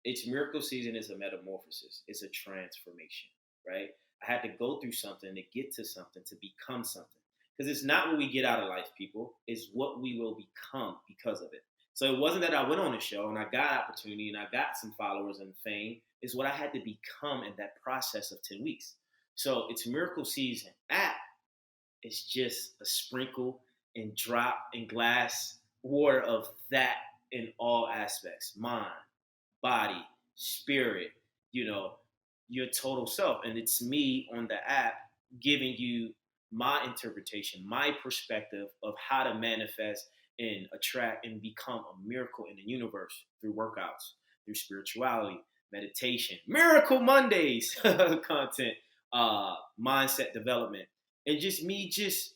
It's miracle season is a metamorphosis. It's a transformation, right? I had to go through something to get to something, to become something. Because it's not what we get out of life, people. It's what we will become because of it. So it wasn't that I went on a show and I got opportunity and I got some followers and fame. It's what I had to become in that process of 10 weeks. So it's miracle season. It's just a sprinkle and drop in glass water of that in all aspects: mind, body, spirit, you know, your total self. And it's me on the app giving you my interpretation, my perspective of how to manifest and attract and become a miracle in the universe through workouts, through spirituality, meditation, Miracle Mondays content, mindset development, and just me just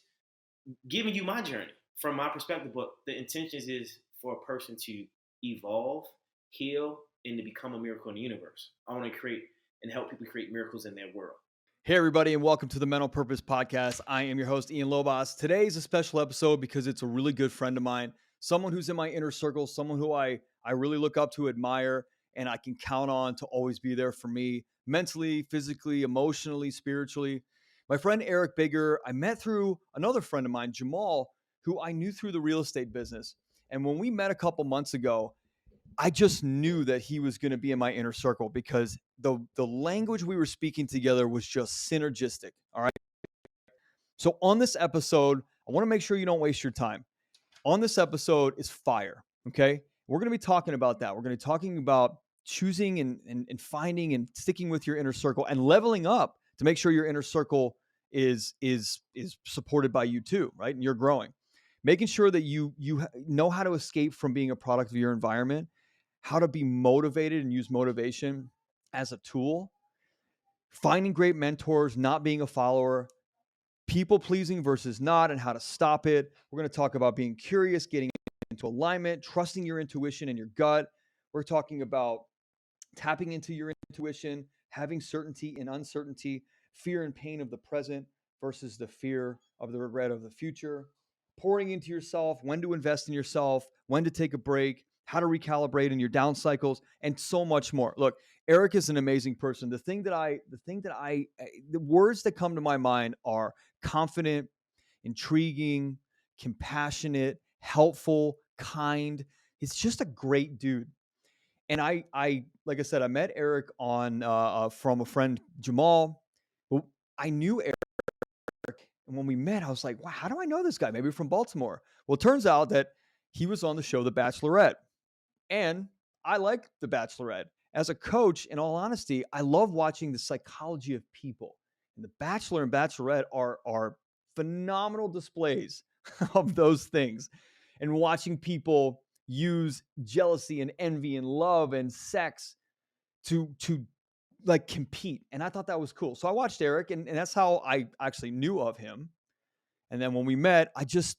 giving you my journey from my perspective. But the intentions is for a person to evolve, heal, and to become a miracle in the universe. I want to create and help people create miracles in their world. Hey, everybody, and welcome to the Mental Purpose Podcast. I am your host, Ian Lobos. Today is a special episode because it's a really good friend of mine, someone who's in my inner circle, someone who I really look up to, admire, and I can count on to always be there for me mentally, physically, emotionally, spiritually. My friend Eric Bigger, I met through another friend of mine, Jamal, who I knew through the real estate business. And when we met a couple months ago, I just knew that he was going to be in my inner circle because the language we were speaking together was just synergistic. All right. So on this episode, I want to make sure you don't waste your time. On this episode is fire. Okay. We're going to be talking about that. We're going to be talking about choosing and finding and sticking with your inner circle and leveling up to make sure your inner circle is supported by you too, right? And you're growing. Making sure that you know how to escape from being a product of your environment, how to be motivated and use motivation as a tool, finding great mentors, not being a follower, people pleasing versus not, and how to stop it. We're going to talk about being curious, getting into alignment, trusting your intuition and your gut. We're talking about tapping into your intuition, having certainty and uncertainty, fear and pain of the present versus the fear of the regret of the future, pouring into yourself, when to invest in yourself, when to take a break, how to recalibrate in your down cycles, and so much more. Look, Eric is an amazing person. The words that come to my mind are confident, intriguing, compassionate, helpful, kind. He's just a great dude. And like I said, I met Eric on from a friend, Jamal. Who I knew Eric, and when we met, I was like, "Wow, how do I know this guy? Maybe from Baltimore." Well, it turns out that he was on the show The Bachelorette, and I like The Bachelorette. As a coach, in all honesty, I love watching the psychology of people. And The Bachelor and Bachelorette are phenomenal displays of those things, and watching people use jealousy and envy and love and sex to like compete. And I thought that was cool. So I watched Eric, and that's how I actually knew of him. And then when we met, I just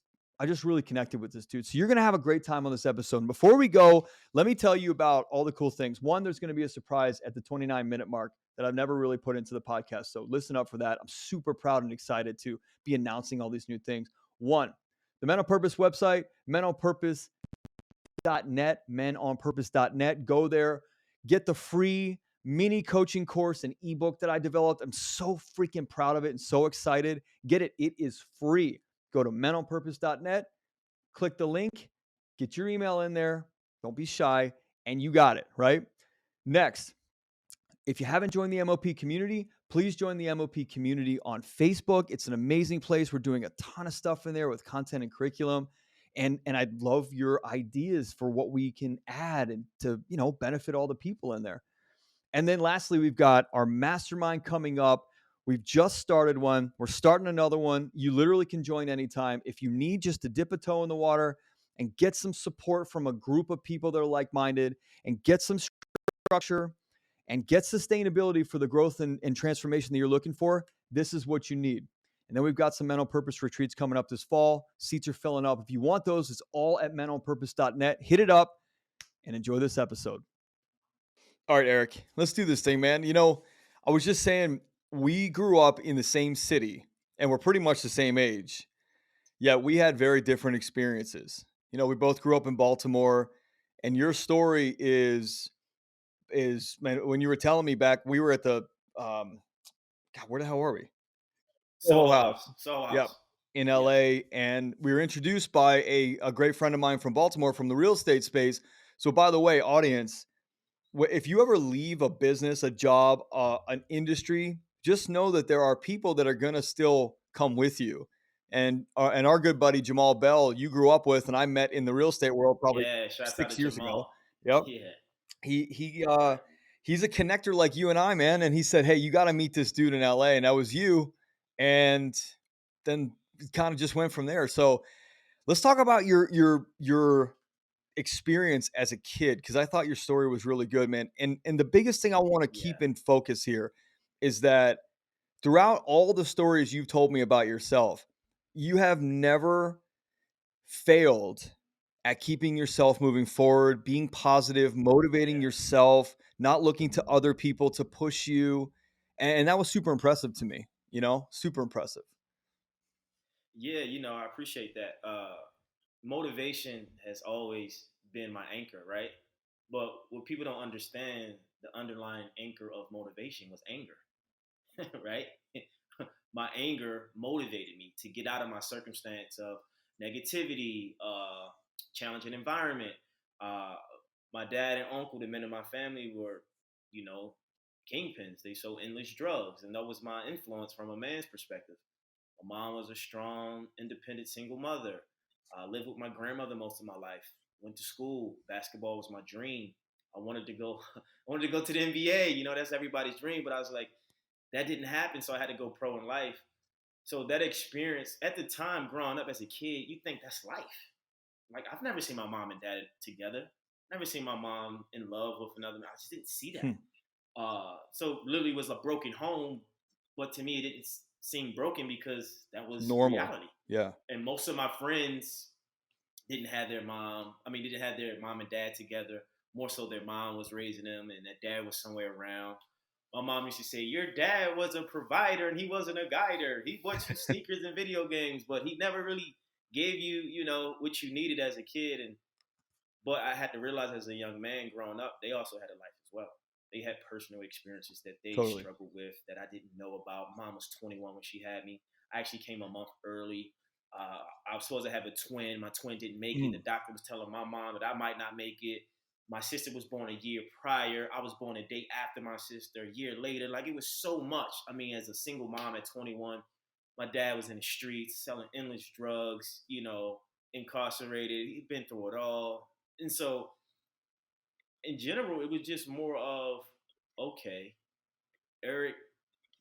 really connected with this dude. So you're going to have a great time on this episode. And before we go, let me tell you about all the cool things. One, there's going to be a surprise at the 29-minute mark that I've never really put into the podcast. So listen up for that. I'm super proud and excited to be announcing all these new things. One, the Mental Purpose website, mentalpurpose.net, menonpurpose.net. Go there, get the free mini coaching course and ebook that I developed. I'm so freaking proud of it and so excited. Get it. It is free. Go to menonpurpose.net, click the link, get your email in there. Don't be shy, and you got it, right? Next, if you haven't joined the MOP community, please join the MOP community on Facebook. It's an amazing place. We're doing a ton of stuff in there with content and curriculum. And I'd love your ideas for what we can add and to, benefit all the people in there. And then lastly, we've got our mastermind coming up. We've just started one. We're starting another one. You literally can join anytime. If you need just to dip a toe in the water and get some support from a group of people that are like-minded and get some structure and get sustainability for the growth and transformation that you're looking for, this is what you need. And then we've got some mental purpose retreats coming up this fall. Seats are filling up. If you want those, it's all at mentalpurpose.net. Hit it up and enjoy this episode. All right, Eric, let's do this thing, man. I was just saying we grew up in the same city and we're pretty much the same age. Yet we had very different experiences. We both grew up in Baltimore, and your story is is, man, when you were telling me back, we were at the God, where the hell were we? Soho Soho House. House. Soho Yep. House. In Yep. LA. And we were introduced by a great friend of mine from Baltimore from the real estate space. So, by the way, audience, if you ever leave a business, a job, an industry, just know that there are people that are going to still come with you. And our good buddy Jamal Bell, you grew up with, and I met in the real estate world probably Yeah. Shouts out to 6 years ago. Jamal. Yep. Yeah. He Right. he's a connector like you and I, man. And he said, "Hey, you got to meet this dude in LA," and that was you. And then it kind of just went from there. So let's talk about your experience as a kid, because I thought your story was really good, man. And the biggest thing I want to Yeah. keep in focus here is that throughout all the stories you've told me about yourself, you have never failed at keeping yourself moving forward, being positive, motivating Yeah. yourself, not looking to other people to push you. And that was super impressive to me, super impressive. Yeah. I appreciate that. Motivation has always been my anchor, right? But what people don't understand, the underlying anchor of motivation was anger, right? My anger motivated me to get out of my circumstance of negativity, challenging environment. Uh, my dad and uncle, the men of my family, were, you know, kingpins. They sold endless drugs, and that was my influence from a man's perspective. My mom was a strong, independent single mother. I lived with my grandmother most of my life. Went to school. Basketball was my dream. I wanted to go. I wanted to go to the NBA. That's everybody's dream. But I was like, that didn't happen. So I had to go pro in life. So that experience at the time, growing up as a kid, you think that's life. Like I've never seen my mom and dad together. Never seen my mom in love with another man. I just didn't see that. Hmm. So literally was a broken home, but to me it didn't seem broken because that was Normal. reality. Yeah. And most of my friends didn't have their mom. I mean, didn't have their mom and dad together. More so, their mom was raising them, and their dad was somewhere around. My mom used to say, "Your dad was a provider, and he wasn't a guider. He bought you sneakers and video games, but he never really gave you, what you needed as a kid." And but I had to realize as a young man growing up, they also had a life as well. They had personal experiences that they Totally. struggled with that I didn't know about. Mom was 21 when she had me. I actually came a month early. I was supposed to have a twin. My twin didn't make it. Mm. The doctor was telling my mom that I might not make it. My sister was born a year prior. I was born a day after my sister, a year later. Like it was so much. I mean, as a single mom at 21, my dad was in the streets selling endless drugs, incarcerated. He'd been through it all. And so, in general, it was just more of, okay, Eric,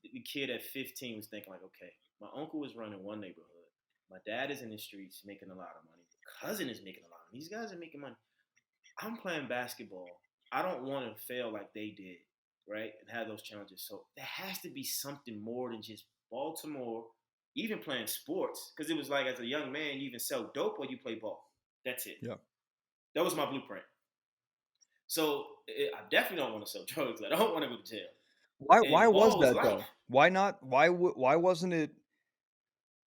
the kid at 15 was thinking like, okay, my uncle was running one neighborhood. My dad is in the streets making a lot of money. My cousin is making a lot of money. These guys are making money. I'm playing basketball. I don't want to fail like they did, right? And have those challenges. So there has to be something more than just Baltimore, even playing sports. Because it was like as a young man, you even sell dope or you play ball. That's it. Yeah. That was my blueprint. So I definitely don't want to sell drugs. I don't want to go to jail. Why And was ball was that life. though? Why not? Why wasn't it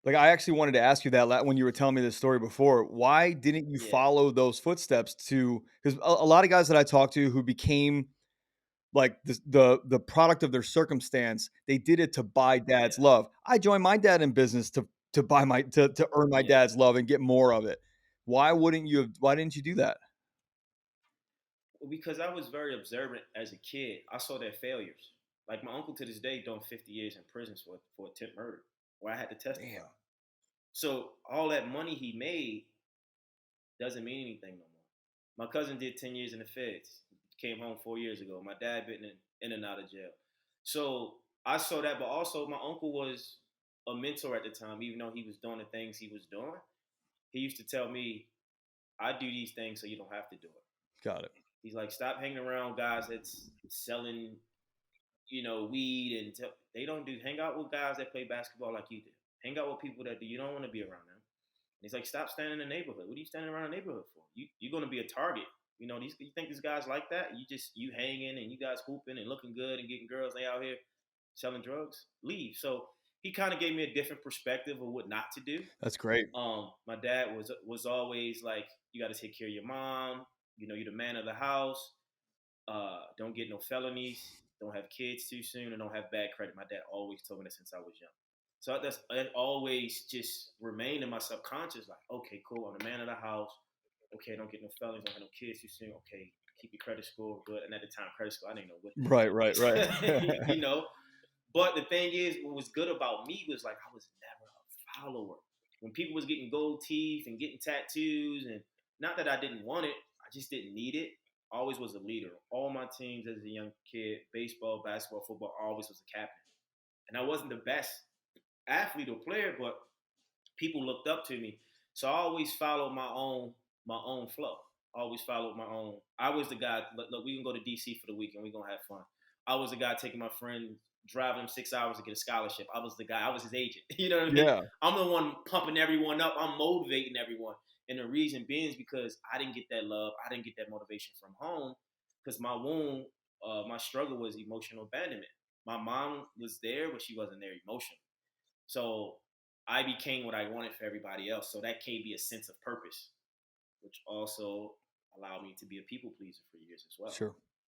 like, I actually wanted to ask you that when you were telling me this story before. Why didn't you Yeah, follow those footsteps to, because a lot of guys that I talked to who became like the product of their circumstance, they did it to buy dad's yeah, love. I joined my dad in business to buy my to earn my yeah. dad's love and get more of it. Why didn't you do that? Well, because I was very observant as a kid. I saw their failures. Like my uncle to this day doing 50 years in prison for attempt murder, where I had to testify. Damn. So all that money he made doesn't mean anything no more. My cousin did 10 years in the feds. Came home 4 years ago. My dad been in and out of jail. So I saw that, but also my uncle was a mentor at the time, even though he was doing the things he was doing. He used to tell me, I do these things so you don't have to do it. Got it. He's like, stop hanging around guys that's selling, weed and they don't do. Hang out with guys that play basketball like you do. Hang out with people that do. You don't want to be around them. And he's like, stop standing in the neighborhood. What are you standing around the neighborhood for? You're gonna be a target. You think these guys like that? You hanging and you guys hooping and looking good and getting girls. They out here selling drugs. Leave. So he kind of gave me a different perspective of what not to do. That's great. My dad was always like, you got to take care of your mom. You're the man of the house. don't get no felonies, don't have kids too soon, and don't have bad credit. My dad always told me that since I was young. So that always just remained in my subconscious, like, okay, cool, I'm the man of the house. Okay, don't get no felonies, don't have no kids too soon. Okay, keep your credit score good. And at the time, credit score, I didn't know what the Right, hell right, right. it was. But the thing is, what was good about me was like I was never a follower. When people was getting gold teeth and getting tattoos, and not that I didn't want it, I just didn't need it. I always was a leader. All my teams as a young kid, baseball, basketball, football, I always was a captain. And I wasn't the best athlete or player, but people looked up to me. So I always followed my own flow. I always followed my own. I was the guy. Look, we can go to DC for the weekend. We're gonna have fun. I was the guy taking my friend, driving him 6 hours to get a scholarship. I was the guy. I was his agent. You know what I mean? Yeah. I'm the one pumping everyone up. I'm motivating everyone. And the reason being is because I didn't get that love. I didn't get that motivation from home because my wound, my struggle was emotional abandonment. My mom was there, but she wasn't there emotionally. So I became what I wanted for everybody else. So that gave me a sense of purpose, which also allowed me to be a people pleaser for years as well. Sure.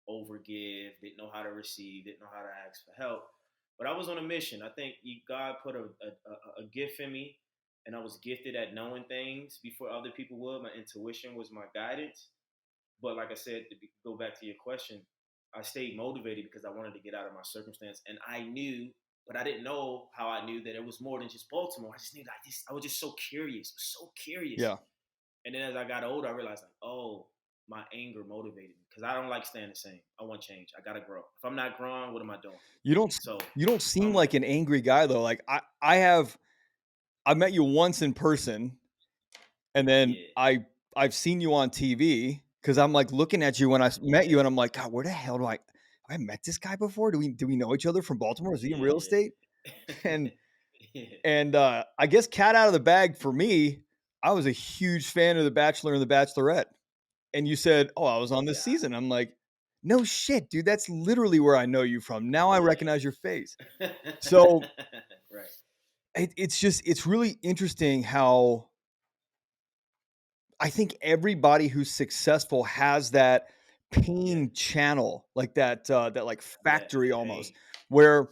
Overgive, didn't know how to receive, didn't know how to ask for help. But I was on a mission. I think God put a gift in me, and I was gifted at knowing things before other people would. My intuition was my guidance. But like I said, to go back to your question, I stayed motivated because I wanted to get out of my circumstance, and I knew, but I didn't know how I knew that it was more than just Baltimore. I just knew like this. I was just so curious, so curious. Yeah. And then as I got older, I realized like, oh, my anger motivated me because I don't like staying the same. I want change. I gotta grow. If I'm not growing, what am I doing? You don't So you don't seem I'm like an angry guy though. Like I met you once in person, and then yeah, I've seen you on TV because I'm like looking at you when I met yeah, you, and I'm like, God, where the hell do I have I met this guy before? Do we know each other from Baltimore? Is he in real yeah, estate? And yeah, I guess cat out of the bag for me. I was a huge fan of The Bachelor and The Bachelorette, and you said, "Oh, I was on this yeah, season." I'm like, "No shit, dude. That's literally where I know you from. Now I recognize your face." yeah. So Right. it's really interesting how I think everybody who's successful has that Yeah, pain channel, like that like yeah. factory almost, Pain. where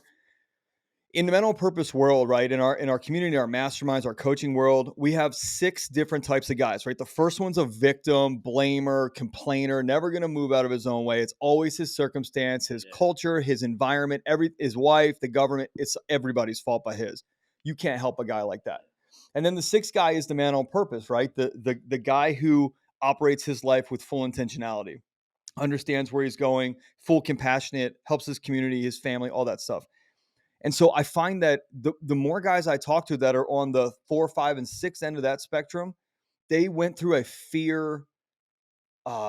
in the mental purpose world, right? In our community, our masterminds, our coaching world, we have 6 different types of guys, right? The first one's a victim, blamer, complainer, never going to move out of his own way. It's always his circumstance, his Yeah, culture, his environment, his wife, the government. It's everybody's fault but his. You can't help a guy like that. And then the 6th guy is the man on purpose, right? The guy who operates his life with full intentionality, understands where he's going, full compassionate, helps his community, his family, all that stuff. And so I find that the more guys I talk to that are on the 4, 5, and 6 end of that spectrum, they went through a fear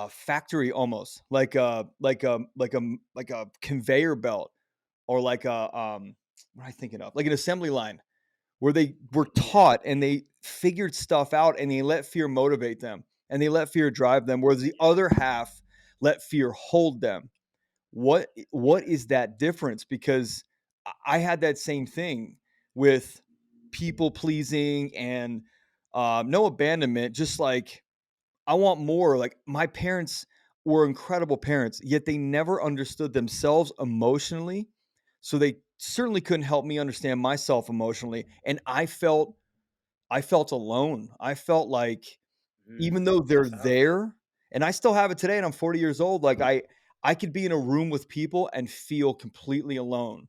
factory almost, like a conveyor belt, or like a what am I thinking of? Like an assembly line where they were yeah, taught and they figured stuff out and they let fear motivate them and they let fear drive them, whereas the yeah, other half let fear hold them. What yeah, is that difference? Because I had that same thing with people pleasing and no abandonment, just like I want more. Like my parents were incredible parents, yet they never understood themselves emotionally. So they certainly couldn't help me understand myself emotionally. And I felt alone. I felt like even though they're That's how I felt. there, and I still have it today and I'm 40 years old, like I could be in a room with people and feel completely alone.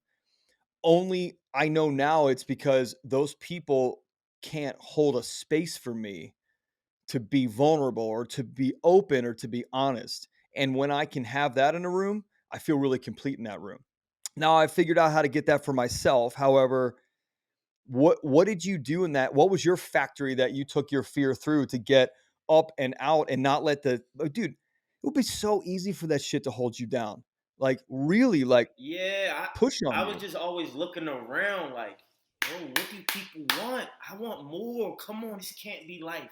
Only I know now it's because those people can't hold a space for me to be vulnerable or to be open or to be honest. And when I can have that in a room, I feel really complete in that room. Now I figured out how to get that for myself. However, what did you do in that? What was your factory that you took your fear through to get up and out and not let dude, it would be so easy for that shit to hold you down. Like really like Yeah, push I on was you. just always looking around like, oh, what do people want? I want more. Come on, this can't be life.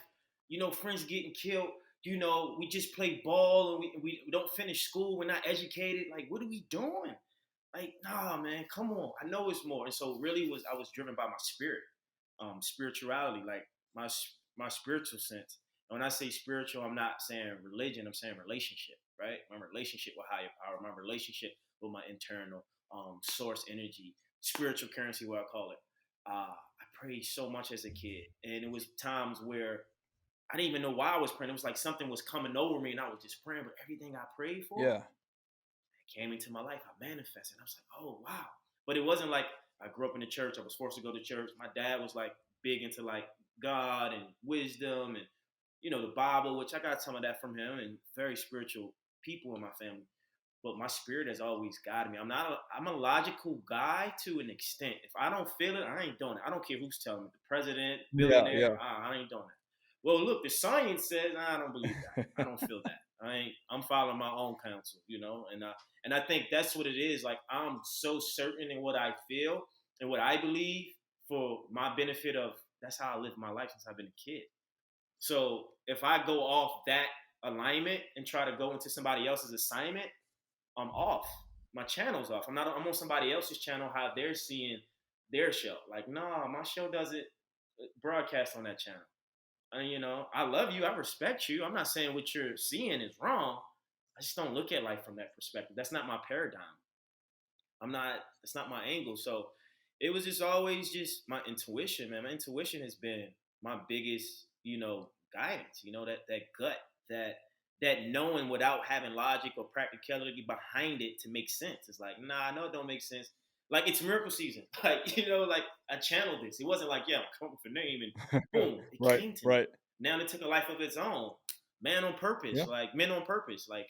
Friends getting killed. We just play ball and we don't finish school. We're not educated. Like, what are we doing? Like, nah, man, come on. I know it's more. And so really I was driven by my spirit, spirituality, like my spiritual sense. And when I say spiritual, I'm not saying religion. I'm saying relationship. right? My relationship with higher power, my relationship with my internal source energy, spiritual currency, what I call it. I prayed so much as a kid, and it was times where I didn't even know why I was praying. It was like something was coming over me, and I was just praying. But everything I prayed for, Yeah. came into my life. I manifested. I was like, oh wow. But it wasn't like I grew up in the church. I was forced to go to church. My dad was like big into like God and wisdom and the Bible, which I got some of that from him, and very spiritual people in my family. But my spirit has always guided me. I'm a logical guy to an extent. If I don't feel it, I ain't doing it. I don't care who's telling me. The president, Yeah. billionaire, Yeah. I ain't doing that. Well, look, the science says I don't believe that. I don't feel that. I'm following my own counsel, and I think that's what it is. Like I'm so certain in what I feel and what I believe for my benefit of that's how I live my life since I've been a kid. So if I go off that alignment and try to go into somebody else's assignment, I'm off. My channel's off. I'm on somebody else's channel, how they're seeing their show. Like, no, my show doesn't broadcast on that channel. And I love you. I respect you. I'm not saying what you're seeing is wrong. I just don't look at life from that perspective. That's not my paradigm. That's not my angle. So it was just always just my intuition, man. My intuition has been my biggest, guidance, that gut, that knowing without having logic or practicality behind it to make sense. It's like, nah, I know it don't make sense. Like it's miracle season. Like, like I channeled this. It wasn't like, yeah, I'm coming for name and boom, it Right. came to me. Right. Now it took a life of its own. Man on purpose, Yeah. like men on purpose. Like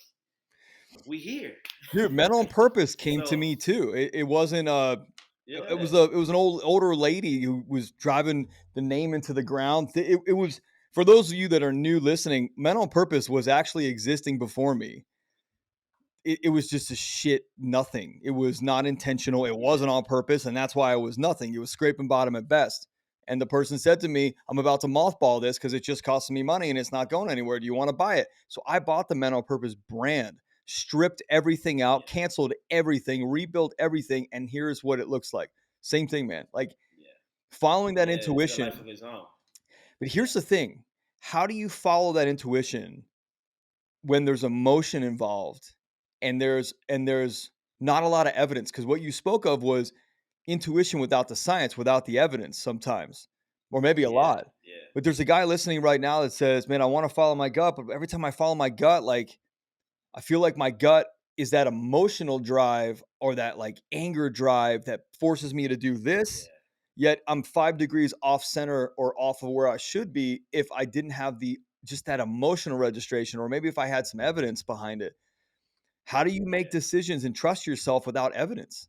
we here. Dude, Men on Purpose came to So me too. It wasn't yeah, it was an older lady who was driving the name into the ground. It was, for those of you that are new listening, Men on Purpose was actually existing before me. It was just a shit nothing. It was not intentional. It yeah, wasn't on purpose, and that's why it was nothing. It was scraping bottom at best. And the person said to me, I'm about to mothball this because it just costing me money and it's not going anywhere. Do you want to buy it? So I bought the Men on Purpose brand, stripped everything out, yeah, canceled everything, rebuilt everything, and here's what it looks like. Same thing, man. Like yeah, following that yeah. It took a life intuition. of its own. But Yeah, here's the thing. How do you follow that intuition when there's emotion involved and there's not a lot of evidence? Because what you spoke of was intuition without the science, without the evidence sometimes, or maybe a yeah, lot. yeah, But there's a guy listening right now that says, man, I want to follow my gut, but every time I follow my gut, like I feel like my gut is that emotional drive or that like anger drive that forces me to do this. yeah, Yet I'm 5 degrees off center or off of where I should be if I didn't have the just that emotional registration, or maybe if I had some evidence behind it. How do you make yeah. decisions and trust yourself without evidence?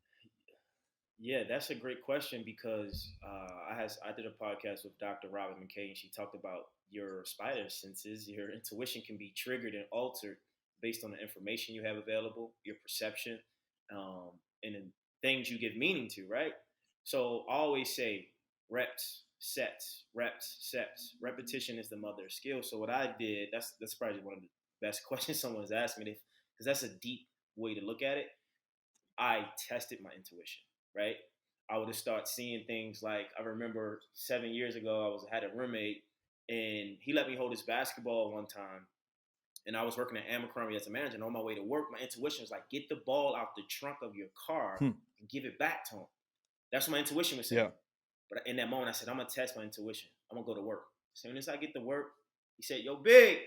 Yeah, that's a great question because I did a podcast with Dr. Robin McKay, and she talked about your spider senses. Your intuition can be triggered and altered based on the information you have available, your perception, um, and then things you give meaning to. Right. So I always say reps, sets, reps, sets. Repetition is the mother of skill. So what I did, that's probably one of the best questions someone's asked me, because that's a deep way to look at it. I tested my intuition, right? I would have started seeing things like I remember 7 years ago, had a roommate and he let me hold his basketball one time. And I was working at Abercrombie as a manager. And on my way to work, my intuition was like, get the ball out the trunk of your car Hmm. and give it back to him. That's what my intuition was saying. Yeah. But in that moment, I said, I'm going to test my intuition. I'm going to go to work. As soon as I get to work, he said, yo, Big,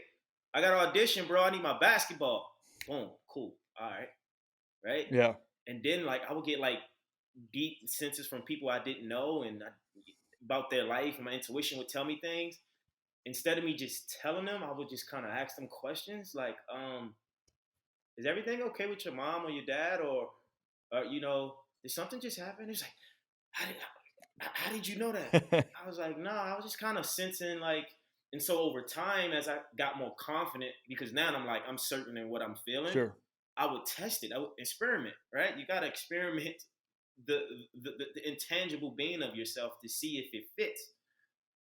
I got an audition, bro. I need my basketball. Boom, cool. All right. Right. Yeah. And then like I would get like deep senses from people I didn't know about their life, and my intuition would tell me things. Instead of me just telling them, I would just kind of ask them questions like, is everything okay with your mom or your dad, or did something just happen? It's like, how did you know that? I was like, no, I was just kind of sensing like, and so over time, as I got more confident, because now I'm certain in what I'm feeling. Sure. I would test it. I would experiment, right? You got to experiment the intangible being of yourself to see if it fits.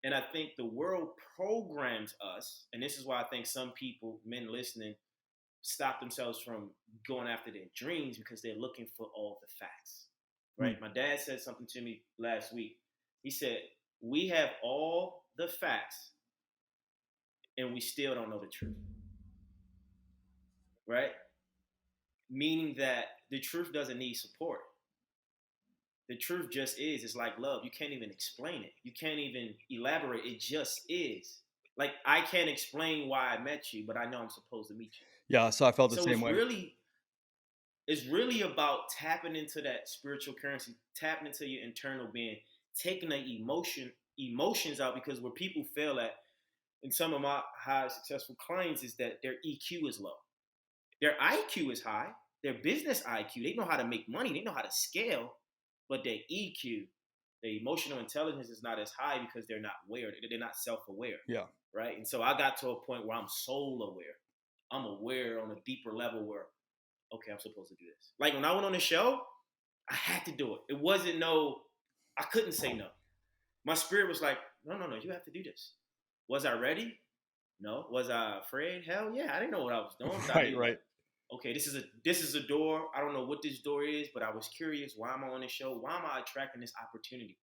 And I think the world programs us, and this is why I think some people, men listening, stop themselves from going after their dreams because they're looking for all the facts, Hmm. right? My dad said something to me last week. He said, we have all the facts and we still don't know the truth, right? meaning that the truth doesn't need support. The truth just is. It's like love. You can't even explain it. You can't even elaborate. It just is. Like I can't explain why I met you, but I know I'm supposed to meet you. Yeah, so I felt the So same way. it's really about tapping into that spiritual currency, tapping into your internal being, taking the emotions out, because where people fail at, and some of my high successful clients, is that their EQ is low. Their IQ is high, their business IQ, they know how to make money, they know how to scale, but their EQ, their emotional intelligence is not as high because they're not aware, they're not self-aware. Yeah. Right. And so I got to a point where I'm soul aware. I'm aware on a deeper level where, okay, I'm supposed to do this. Like when I went on the show, I had to do it. It wasn't I couldn't say no. My spirit was like, no, you have to do this. Was I ready? No. Was I afraid? Hell yeah. I didn't know what I was doing. Right. Right. Okay, this is a door. I don't know what this door is, but I was curious. Why am I on this show? Why am I attracting this opportunity?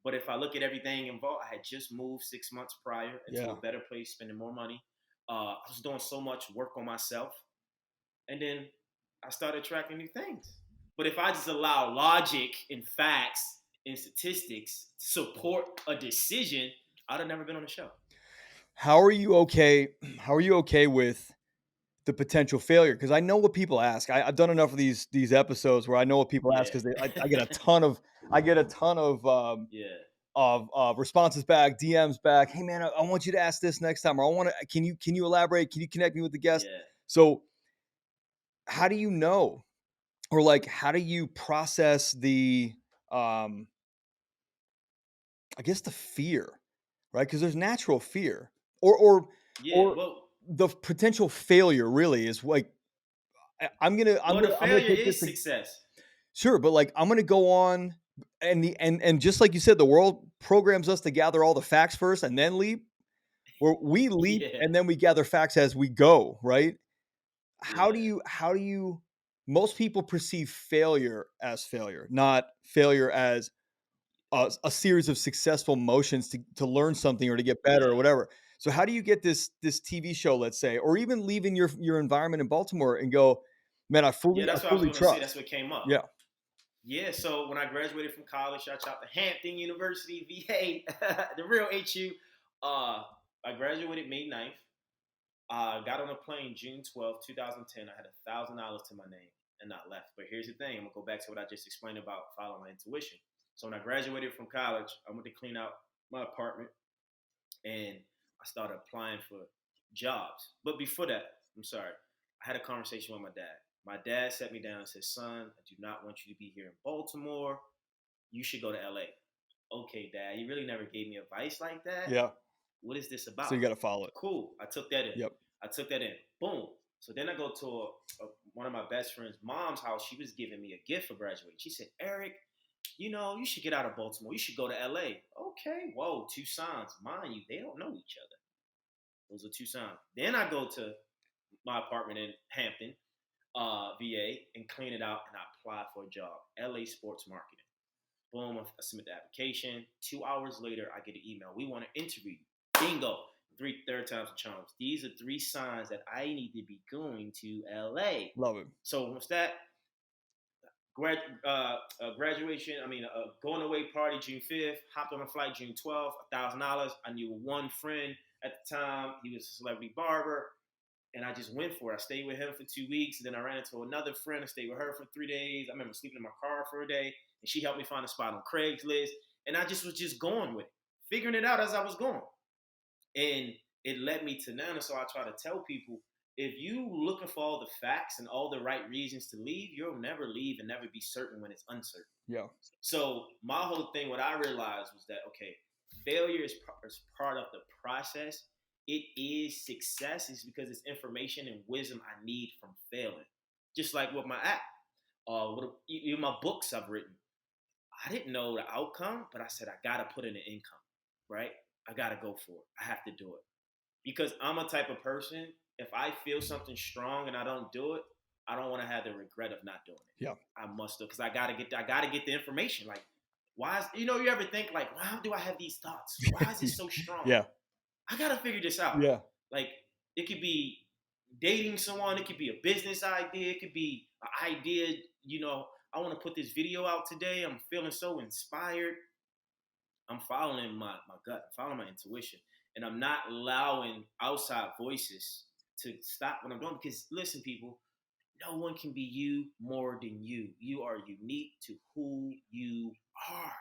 But if I look at everything involved, I had just moved 6 months prior into a better place, spending more money. I was doing so much work on myself. And then I started tracking new things. But if I just allow logic and facts and statistics to support a decision, I'd have never been on the show. How are you okay with the potential failure? Because I know what people ask. I've done enough of these episodes where I know what people ask, because I get a ton of responses back, DMs back. Hey man, I want you to ask this next time, or I want to. Can you elaborate? Can you connect me with the guest? Yeah. So, how do you know, or like, how do you process the, I guess the fear, right? Because there's natural fear, or the potential failure. Really is like, I'm gonna take this success. Sure, but like I'm gonna go on, and just like you said, the world programs us to gather all the facts first and then leap. Where we leap and then we gather facts as we go, right? How do you most people perceive failure as failure, not failure as a series of successful motions to learn something or to get better or whatever. So how do you get this TV show, let's say, or even leaving your environment in Baltimore and go, man, I fully that's what I was going to trust. say. That's what came up. Yeah. Yeah, so when I graduated from college, shout out to Hampton University, VA, the real HU. I graduated May 9th. Got on a plane June 12th, 2010. I had $1,000 to my name and I left. But here's the thing. I'm going to go back to what I just explained about following my intuition. So when I graduated from college, I went to clean out my apartment and I started applying for jobs. But before that, I had a conversation with my dad. My dad sat me down and said, son, I do not want you to be here in Baltimore. You should go to LA. Okay, Dad, you really never gave me advice like that. Yeah. What is this about? So you got to follow it. Cool. I took that in. Yep. I took that in. Boom. So then I go to one of my best friend's mom's house. She was giving me a gift for graduating. She said, Eric, you should get out of Baltimore. You should go to LA. Okay. Whoa, two signs. Mind you, they don't know each other. Those are two signs. Then I go to my apartment in Hampton, VA, and clean it out, and I apply for a job, LA sports marketing. Boom, I submit the application. 2 hours later, I get an email. We want to interview you. Bingo. Third time's a charm. These are 3 signs that I need to be going to LA. Love it. So once that graduation, going away party June 5th, hopped on a flight June 12th, $1,000. I knew one friend at the time. He was a celebrity barber. And I just went for it. I stayed with him for 2 weeks. And then I ran into another friend. I stayed with her for 3 days. I remember sleeping in my car for a day. And she helped me find a spot on Craigslist. And I just was going with it, figuring it out as I was going. And it led me to now. And so I try to tell people, if you looking for all the facts and all the right reasons to leave, you'll never leave and never be certain when it's uncertain. Yeah. So my whole thing, what I realized was that, okay, failure is part of the process. It is success. It's because it's information and wisdom I need from failing. Just like with my app, with my books I've written. I didn't know the outcome, but I said, I got to put in the income, right? I got to go for it. I have to do it. Because I'm a type of person, if I feel something strong and I don't do it, I don't want to have the regret of not doing it. Yeah. I must do, because I got to get the information. Like, why is, you ever think like, why do I have these thoughts? Why is it so strong? Yeah. I got to figure this out. Yeah. Like, it could be dating someone. It could be a business idea. It could be an idea, I want to put this video out today. I'm feeling so inspired. I'm following my gut, I'm following my intuition. And I'm not allowing outside voices to stop what I'm doing. Because listen, people, no one can be you more than you. You are unique to who you are.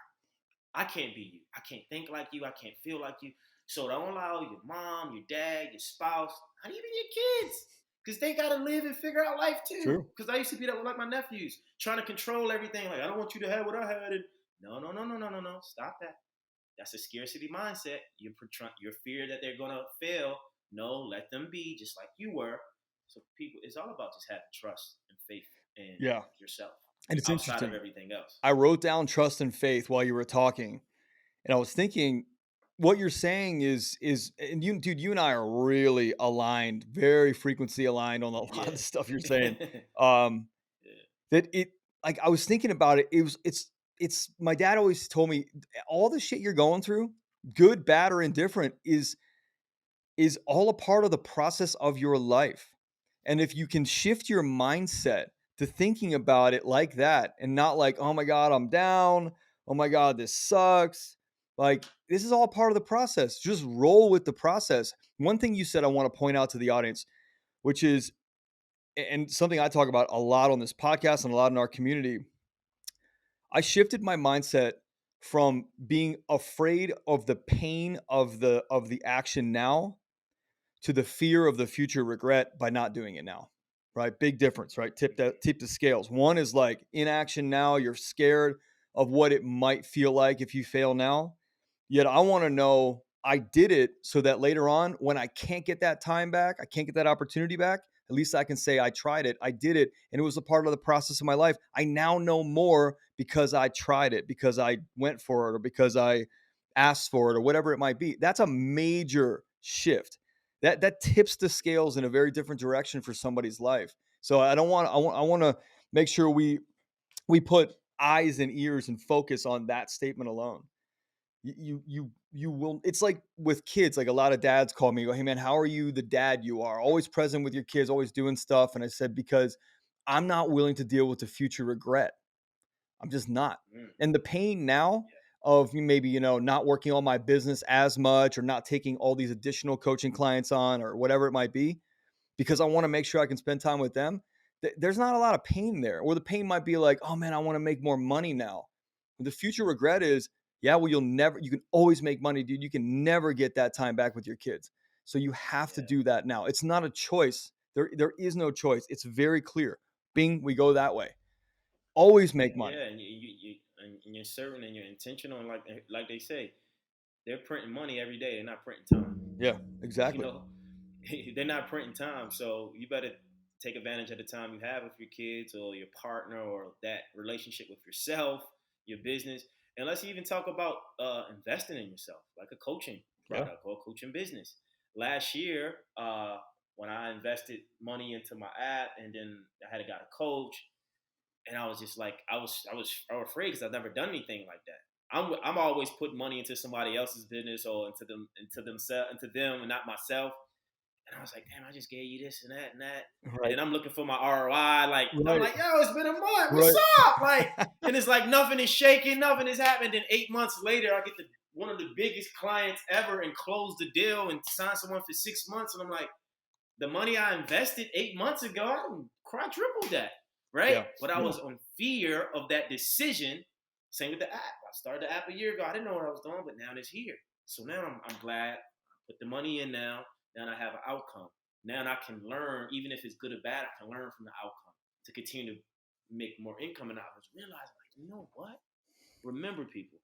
I can't be you. I can't think like you. I can't feel like you. So don't allow your mom, your dad, your spouse, not even your kids, because they gotta live and figure out life too. True. Because I used to be that with like my nephews, trying to control everything. Like I don't want you to have what I had. And no, no, no, no, no, no, no. Stop that. That's a scarcity mindset. Your fear that they're gonna fail. No, let them be just like you were. So people, it's all about just having trust and faith in Yeah. yourself And it's outside interesting. of everything else. I wrote down trust and faith while you were talking, and I was thinking what you're saying is and you dude, you and I are really aligned, very frequency aligned on a lot of Yeah. the stuff you're saying. Um Yeah. that it like I was thinking about it. It's my dad always told me all the shit you're going through, good, bad, or indifferent, is all a part of the process of your life. And if you can shift your mindset to thinking about it like that and not like, oh my God, I'm down. Oh my God, this sucks. Like, this is all part of the process. Just roll with the process. One thing you said I want to point out to the audience, which is, and something I talk about a lot on this podcast and a lot in our community, I shifted my mindset from being afraid of the pain of the action now to the fear of the future regret by not doing it now. Right? Big difference, right? Tip the scales. One is like inaction now, you're scared of what it might feel like if you fail now. Yet I want to know I did it so that later on, when I can't get that time back, I can't get that opportunity back, at least I can say I tried it, I did it, and it was a part of the process of my life. I now know more because I tried it, because I went for it, or because I asked for it, or whatever it might be. That's a major shift. That tips the scales in a very different direction for somebody's life. So I want to make sure we put eyes and ears and focus on that statement alone. You will. It's like with kids, like a lot of dads call me, go, hey man, how are you the dad you are, always present with your kids, always doing stuff? And I said, because I'm not willing to deal with the future regret. I'm just not. Mm. And the pain now of maybe, not working on my business as much, or not taking all these additional coaching clients on, or whatever it might be, because I want to make sure I can spend time with them. There's not a lot of pain there. Or the pain might be like, oh man, I want to make more money now. The future regret is, yeah, well, you can always make money, dude. You can never get that time back with your kids. So you have to Yeah. do that now. It's not a choice. There is no choice. It's very clear. Bing, we go that way. Always make money. Yeah, and you're serving and you're intentional, and like they say, they're printing money every day. They're not printing time. Yeah, exactly. They're not printing time. So you better take advantage of the time you have with your kids or your partner, or that relationship with yourself, your business. And let's even talk about investing in yourself, like a coaching product or a coaching business. Last year, when I invested money into my app, and then I had got a coach, and I was just like, I was afraid, because I've never done anything like that. I'm always putting money into somebody else's business, or into them, and not myself. And I was like, damn, I just gave you this and that and that. Right. And then I'm looking for my ROI. Like, Right. I'm like, yo, it's been a month. What's up? Like, and it's like nothing is shaking, nothing is happening. Then 8 months later, I get one of the biggest clients ever, and close the deal and sign someone for 6 months. And I'm like, the money I invested 8 months ago, I quadrupled that. Right? Yeah. But I was on fear of that decision. Same with the app. I started the app a year ago. I didn't know what I was doing, but now it's here. So now I'm glad I put the money in now. Now I have an outcome. Now I can learn, even if it's good or bad, I can learn from the outcome to continue to make more income. And I was realizing, like, you know what? Remember, people,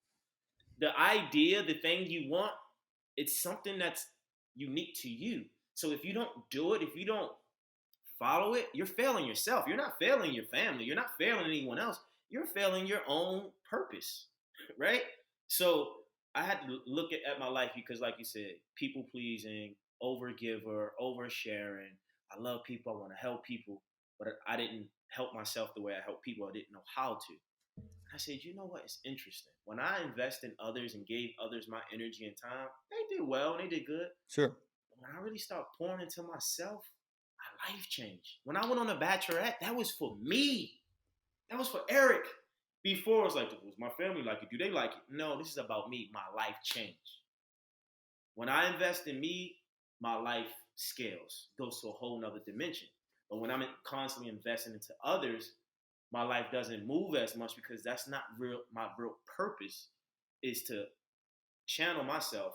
the idea, the thing you want, it's something that's unique to you. So if you don't do it, if you don't follow it, you're failing yourself. You're not failing your family. You're not failing anyone else. You're failing your own purpose, right? So I had to look at my life, because, like you said, people pleasing, overgiver, oversharing. I love people. I want to help people, but I didn't help myself the way I help people. I didn't know how to. I said, you know what? It's interesting. When I invest in others and gave others my energy and time, they did well and they did good. Sure. But when I really start pouring into myself, I life changed. When I went on the Bachelorette, that was for me. That was for Eric. Before, it was like, was my family like it? Do they like it? No, this is about me. My life changed. When I invest in me, my life scales, goes to a whole nother dimension. But when I'm constantly investing into others, my life doesn't move as much because that's not real. My real purpose is to channel myself,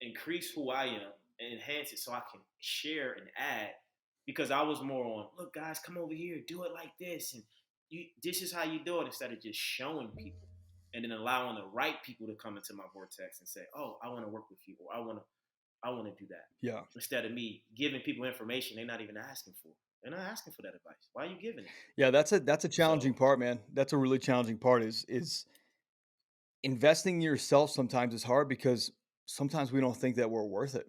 increase who I am, and enhance it so I can share and add. Because I was more on, look, guys, come over here, do it like this, and this is how you do it, instead of just showing people and then allowing the right people to come into my vortex and say, oh, I want to work with you, or I want to do that. Yeah. Instead of me giving people information they're not even asking for. They're not asking for that advice. Why are you giving it? Yeah, that's a challenging So part, man. That's a really challenging part is investing in yourself sometimes is hard because sometimes we don't think that we're worth it.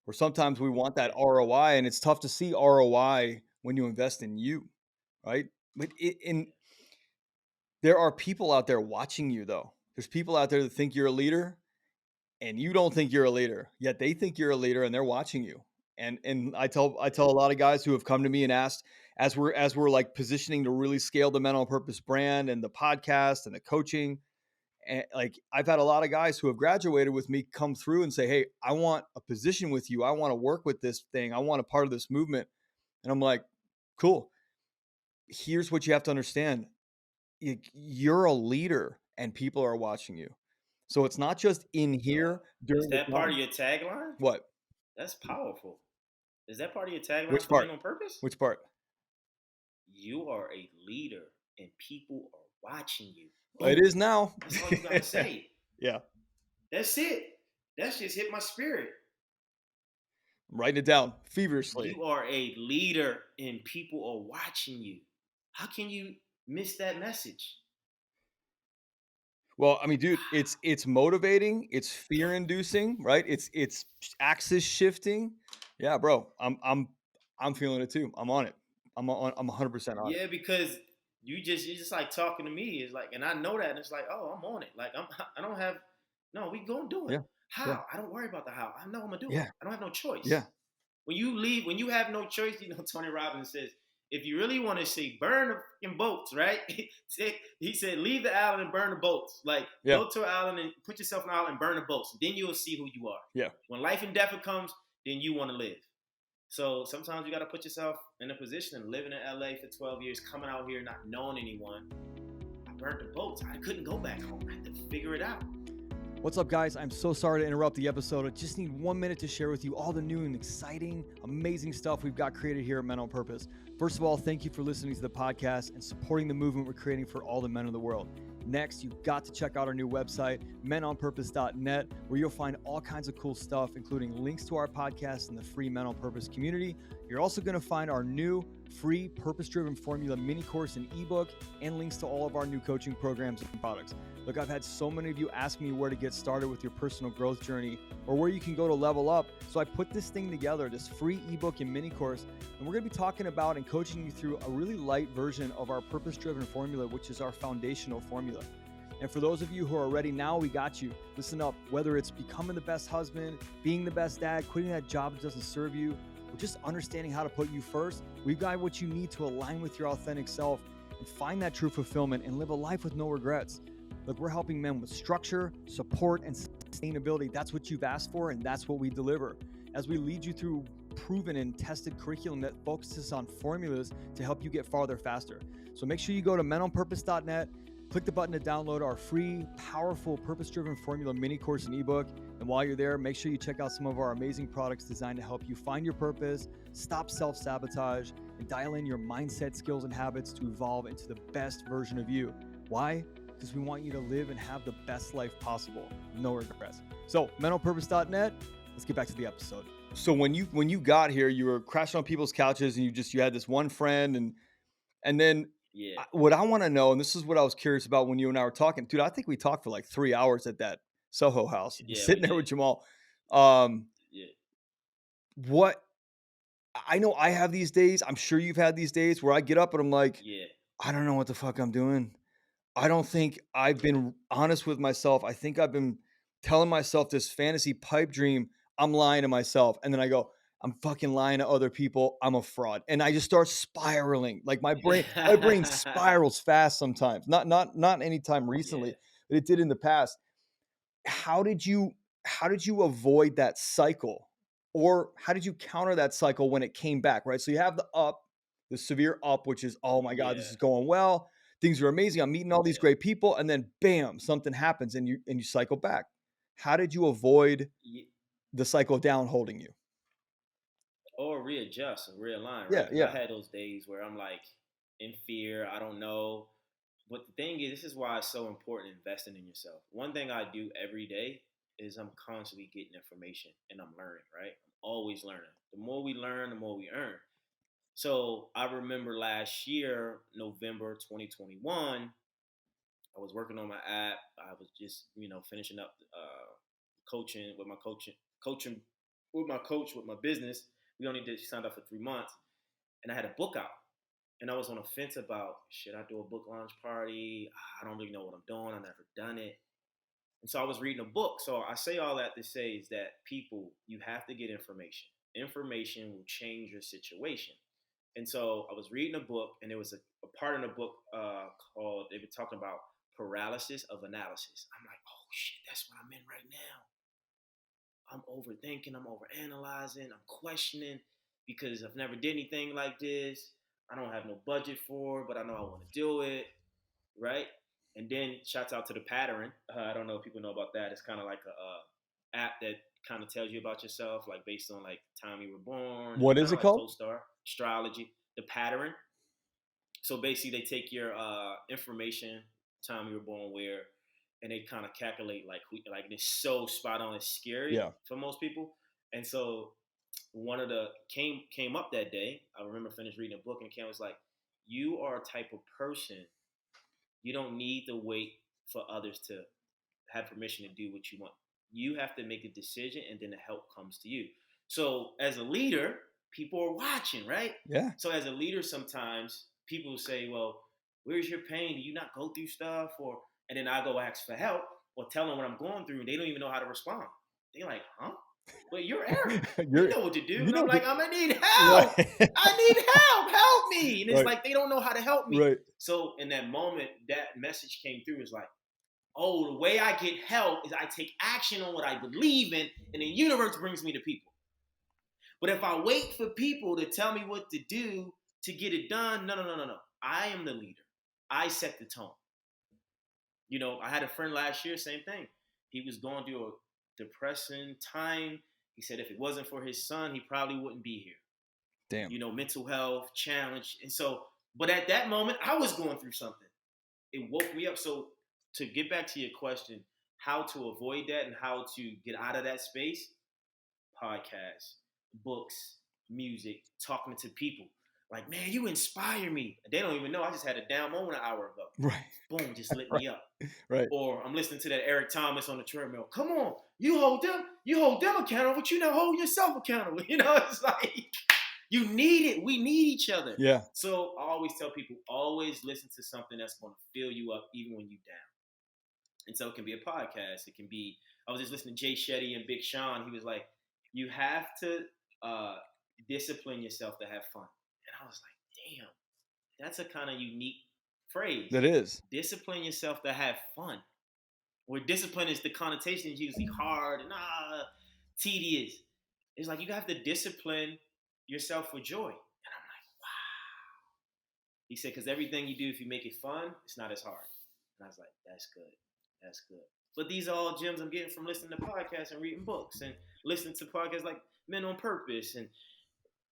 Or sometimes we want that ROI, and it's tough to see ROI when you invest in you, right? But there are people out there watching you, though. There's people out there that think you're a leader, and you don't think you're a leader, yet they think you're a leader, and they're watching you. And I tell a lot of guys who have come to me and asked, as we're like positioning to really scale the Mental Purpose brand and the podcast and the coaching. And like, I've had a lot of guys who have graduated with me come through and say, hey, I want a position with you. I want to work with this thing. I want a part of this movement. And I'm like, cool. Here's what you have to understand. You're a leader and people are watching you. So it's not just in here is during the that part of time. your tagline? What? That's powerful. Is that part of your tagline Which for part? Men on Purpose? Which part? You are a leader and people are watching you. It is now. That's all you gotta say. Yeah. That's it. That's just hit my spirit. I'm writing it down feverishly. You are a leader and people are watching you. How can you miss that message? Well, I mean, dude, it's motivating, it's fear-inducing, right? It's axis shifting. Yeah, bro. I'm feeling it too. I'm on it. I'm 100% on it. Yeah, because you're just like talking to me. It's like, and I know that, and it's like, oh, I'm on it. Like I don't have no. We gonna do it. Yeah. How? Yeah. I don't worry about the how. I know I'm gonna do Yeah. it. I don't have no choice. Yeah. When you leave, when you have no choice, Tony Robbins says, if you really want to see, burn the fucking boats, right? He said, leave the island and burn the boats. Like, go to an island and put yourself on an island and burn the boats. Then you'll see who you are. Yeah. When life and death comes, then you want to live. So sometimes you got to put yourself in a position of living in LA for 12 years, coming out here not knowing anyone. I burned the boats. I couldn't go back home. I had to figure it out. What's up, guys? I'm so sorry to interrupt the episode. I just need 1 minute to share with you all the new and exciting, amazing stuff we've got created here at Men on Purpose. First of all, thank you for listening to the podcast and supporting the movement we're creating for all the men of the world. Next, you've got to check out our new website, menonpurpose.net, where you'll find all kinds of cool stuff, including links to our podcast and the free Men on Purpose community. You're also going to find our new free purpose-driven formula mini course and ebook, and links to all of our new coaching programs and products. Look, I've had so many of you ask me where to get started with your personal growth journey or where you can go to level up. So I put this thing together, this free ebook and mini course, and we're going to be talking about and coaching you through a really light version of our purpose-driven formula, which is our foundational formula. And for those of you who are ready now, we got you. Listen up, whether it's becoming the best husband, being the best dad, quitting that job that doesn't serve you, or just understanding how to put you first, we've got what you need to align with your authentic self and find that true fulfillment and live a life with no regrets. Look, we're helping men with structure, support, and sustainability. That's what you've asked for, and that's what we deliver. As we lead you through proven and tested curriculum that focuses on formulas to help you get farther faster. So make sure you go to menonpurpose.net, click the button to download our free, powerful, purpose-driven formula mini course and ebook. And while you're there, make sure you check out some of our amazing products designed to help you find your purpose, stop self-sabotage, and dial in your mindset, skills, and habits to evolve into the best version of you. Why? Because we want you to live and have the best life possible. No regrets. So, mentalpurpose.net, let's get back to the episode. So when you got here, you were crashing on people's couches and you had this one friend and then what I want to know, and this is what I was curious about when you and I were talking, dude, I think we talked for like 3 hours at that Soho house, sitting there with Jamal. What I know I have these days, I'm sure you've had these days where I get up and I'm like, I don't know what the fuck I'm doing. I don't think I've been honest with myself. I think I've been telling myself this fantasy pipe dream. I'm lying to myself. And then I go, I'm fucking lying to other people. I'm a fraud. And I just start spiraling. Like my brain spirals fast sometimes. Not anytime Yeah. recently, but it did in the past. How did you avoid that cycle? Or how did you counter that cycle when it came back, right? So you have the severe up, which is, oh my God, this is Yeah. going well. Things are amazing. I'm meeting all these Yeah. great people. And then bam, something happens and you cycle back. How did you avoid Ye- the cycle down holding you? Or readjust and realign, right? Yeah, Because I yeah. had those days where I'm like in fear. I don't know. But the thing is, this is why it's so important investing in yourself. One thing I do every day is I'm constantly getting information and I'm learning, right? I'm always learning. The more we learn, the more we earn. So I remember last year, November 2021, I was working on my app. I was just, finishing up coaching with my coaching with my coach with my business. We only did, she signed up for 3 months, and I had a book out. And I was on a fence about, should I do a book launch party? I don't really know what I'm doing. I've never done it. And so I was reading a book. So I say all that to say is that people, you have to get information. Information will change your situation. And so I was reading a book, and there was a part in the book called, they were talking about paralysis of analysis. I'm like, oh shit, that's what I'm in right now. I'm overthinking, I'm overanalyzing, I'm questioning because I've never did anything like this. I don't have no budget for it, but I know I want to do it, right? And then shouts out to the pattern. I don't know if people know about that. It's kind of like a app that kind of tells you about yourself, like based on like time you were born, What kind is of it like called? CoStar, astrology, the pattern. So basically, they take your information, time you were born, where, and they kind of calculate like who, like it's so spot on. It's scary Yeah. for most people. And so one of the came up that day. I remember finished reading a book, and Cam was like, "You are a type of person. You don't need to wait for others to have permission to do what you want. You have to make a decision, and then the help comes to you." So as a leader, people are watching, right? Yeah. So as a leader, sometimes people will say, "Well, where's your pain? Do you not go through stuff?" Or and then I go ask for help or tell them what I'm going through, and they don't even know how to respond. They're like, "Huh? Well, you're Eric. You You're know what to do." you And I'm know like, "I'm gonna need right. help. I need help. Help me." And it's Right. like they don't know how to help me. Right. So in that moment, that message came through. Is like, oh, the way I get help is I take action on what I believe in, and the universe brings me to people. But if I wait for people to tell me what to do to get it done, no. I am the leader. I set the tone. I had a friend last year, same thing. He was going through a depressing time. He said if it wasn't for his son, he probably wouldn't be here. Damn. Mental health challenge. And so, but at that moment, I was going through something. It woke me up. So to get back to your question, how to avoid that and how to get out of that space, podcasts, books, music, talking to people. Like, man, you inspire me. They don't even know. I just had a down moment an hour ago. Right. Boom, just lit Right. me up. Right. Or I'm listening to that Eric Thomas on the treadmill. Come on, you hold them accountable, but you not hold yourself accountable. It's like you need it. We need each other. Yeah. So I always tell people, always listen to something that's going to fill you up even when you're down. And so it can be a podcast. It can be, I was just listening to Jay Shetty and Big Sean. He was like, you have to discipline yourself to have fun. And I was like, damn, that's a kind of unique phrase. That is. Discipline yourself to have fun. Where discipline is the connotation is usually hard and tedious. It's like you have to discipline yourself for joy. And I'm like, wow. He said, because everything you do, if you make it fun, it's not as hard. And I was like, that's good. That's good. But these are all gems I'm getting from listening to podcasts and reading books and listening to podcasts like Men on Purpose. And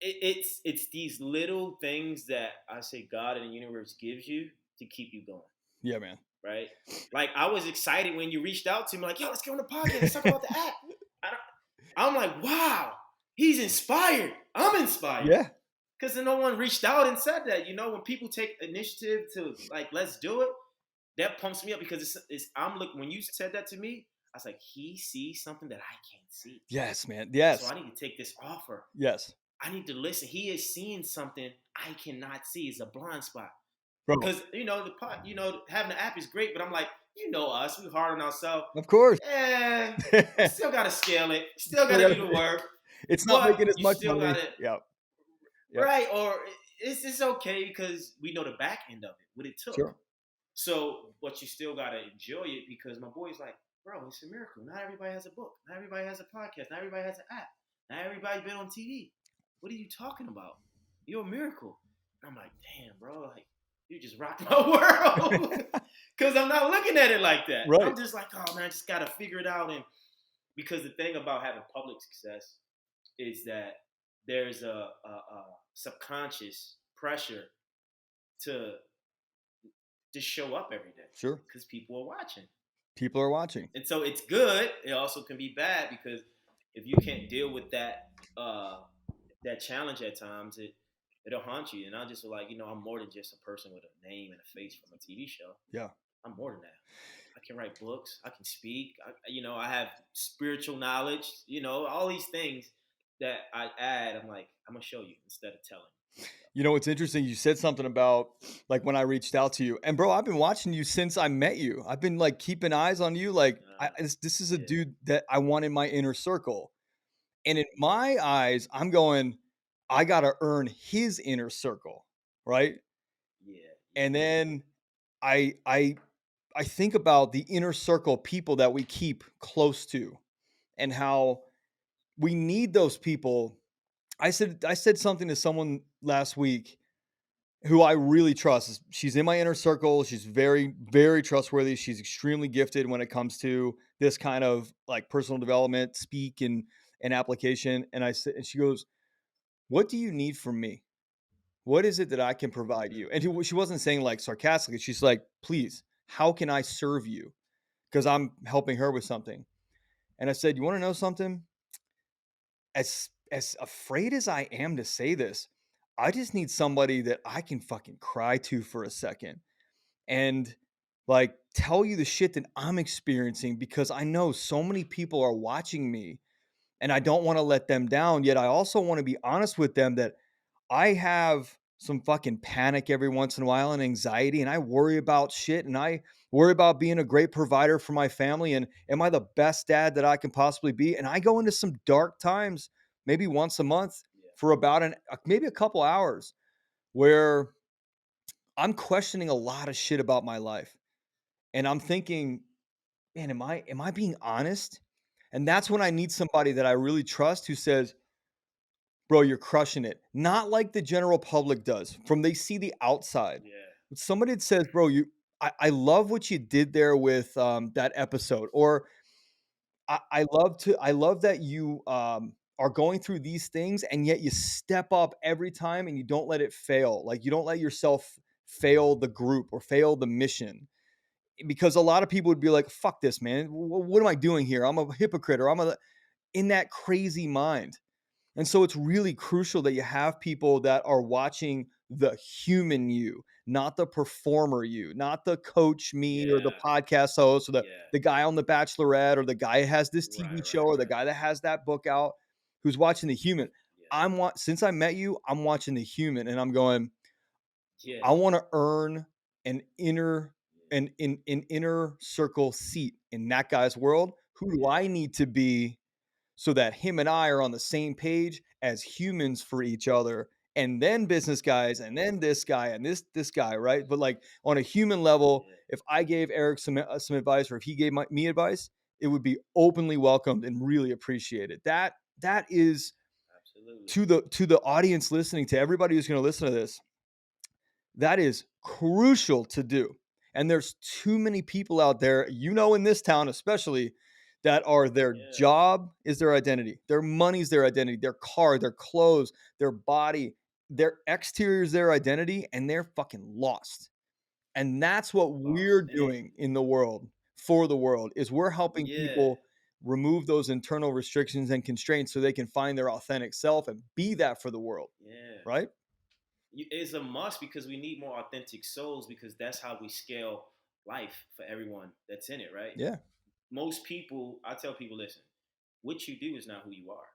it's these little things that I say God and the universe gives you to keep you going. Yeah, man. Right? Like, I was excited when you reached out to me, like, yo, let's get on the podcast. Let's talk about the app. I'm like, wow, he's inspired. I'm inspired. Yeah. Because no one reached out and said that. When people take initiative to, like, let's do it, that pumps me up because when you said that to me, I was like, he sees something that I can't see. Yes, man. Yes. So I need to take this offer. Yes. I need to listen. He is seeing something I cannot see. It's a blind spot. Bro. Because, having an app is great, but I'm like, us, we're hard on ourselves. Of course. Still got to scale it. Still got to do the work. It's not But making as you much still money. gotta Yep. Yep. right, or it's okay because we know the back end of it, what it took. Sure. So, but you still gotta enjoy it because my boy's like, bro, it's a miracle. Not everybody has a book. Not everybody has a podcast. Not everybody has an app. Not everybody's been on TV. What are you talking about? You're a miracle. And I'm like, damn, bro, like you just rocked my world. Cause I'm not looking at it like that. Right. I'm just like, oh man, I just gotta figure it out. And because the thing about having public success is that there's a subconscious pressure to just show up every day Sure. because people are watching. People are watching. And so it's good. It also can be bad because if you can't deal with that challenge at times, it'll haunt you. And I just feel like, I'm more than just a person with a name and a face from a TV show. Yeah. I'm more than that. I can write books. I can speak. I have spiritual knowledge. All these things that I add. I'm like, I'm gonna show you instead of telling. It's interesting. You said something about like when I reached out to you, and bro, I've been watching you since I met you. I've been like keeping eyes on you. Like, this is a dude that I want in my inner circle, and in my eyes, I'm going, I gotta earn his inner circle, right? Yeah. And then I think about the inner circle people that we keep close to, and how we need those people. I said something to someone last week who I really trust. She's in my inner circle. She's very, very trustworthy. She's extremely gifted when it comes to this kind of like personal development, speak and application. And I said, and she goes, "What do you need from me? What is it that I can provide you?" And she wasn't saying like sarcastically. She's like, "Please, how can I serve you?" Because I'm helping her with something. And I said, "You want to know something? As afraid as I am to say this, I just need somebody that I can fucking cry to for a second and like tell you the shit that I'm experiencing because I know so many people are watching me and I don't want to let them down. Yet I also want to be honest with them that I have some fucking panic every once in a while and anxiety, and I worry about shit, and I worry about being a great provider for my family. And am I the best dad that I can possibly be? And I go into some dark times, maybe once a month for about maybe a couple hours where I'm questioning a lot of shit about my life. And I'm thinking, man, am I being honest? And that's when I need somebody that I really trust who says, bro, you're crushing it. Not like the general public does. From they see the outside. Yeah. But somebody that says, bro, I love what you did there with that episode. Or I love that you are going through these things and yet you step up every time and you don't let it fail. Like you don't let yourself fail the group or fail the mission. Because a lot of people would be like, fuck this, man. What am I doing here? I'm a hypocrite, or in that crazy mind. And so it's really crucial that you have people that are watching the human you, not the performer you, not the coach me or the podcast host or the guy on the Bachelorette or the guy who has this TV show or the guy that has that book out who's watching the human. Since I met you, I'm watching the human and I'm going, I want to earn an inner an inner circle seat in that guy's world. Who do I need to be so that him and I are on the same page as humans for each other, and then business guys, and then this guy and this guy, right? But like on a human level, if I gave Eric some advice, or if he gave me advice, it would be openly welcomed and really appreciated. That is absolutely to the audience listening, to everybody who's going to listen to this. That is crucial to do. And there's too many people out there, in this town especially, that are their job is their identity. Their money's their identity. Their car, their clothes, their body, their exterior is their identity, and they're fucking lost. And that's what we're doing in the world for the world is we're helping people remove those internal restrictions and constraints so they can find their authentic self and be that for the world. Right? It's a must because we need more authentic souls because that's how we scale life for everyone that's in it, right? Yeah. Most people, I tell people, listen, what you do is not who you are.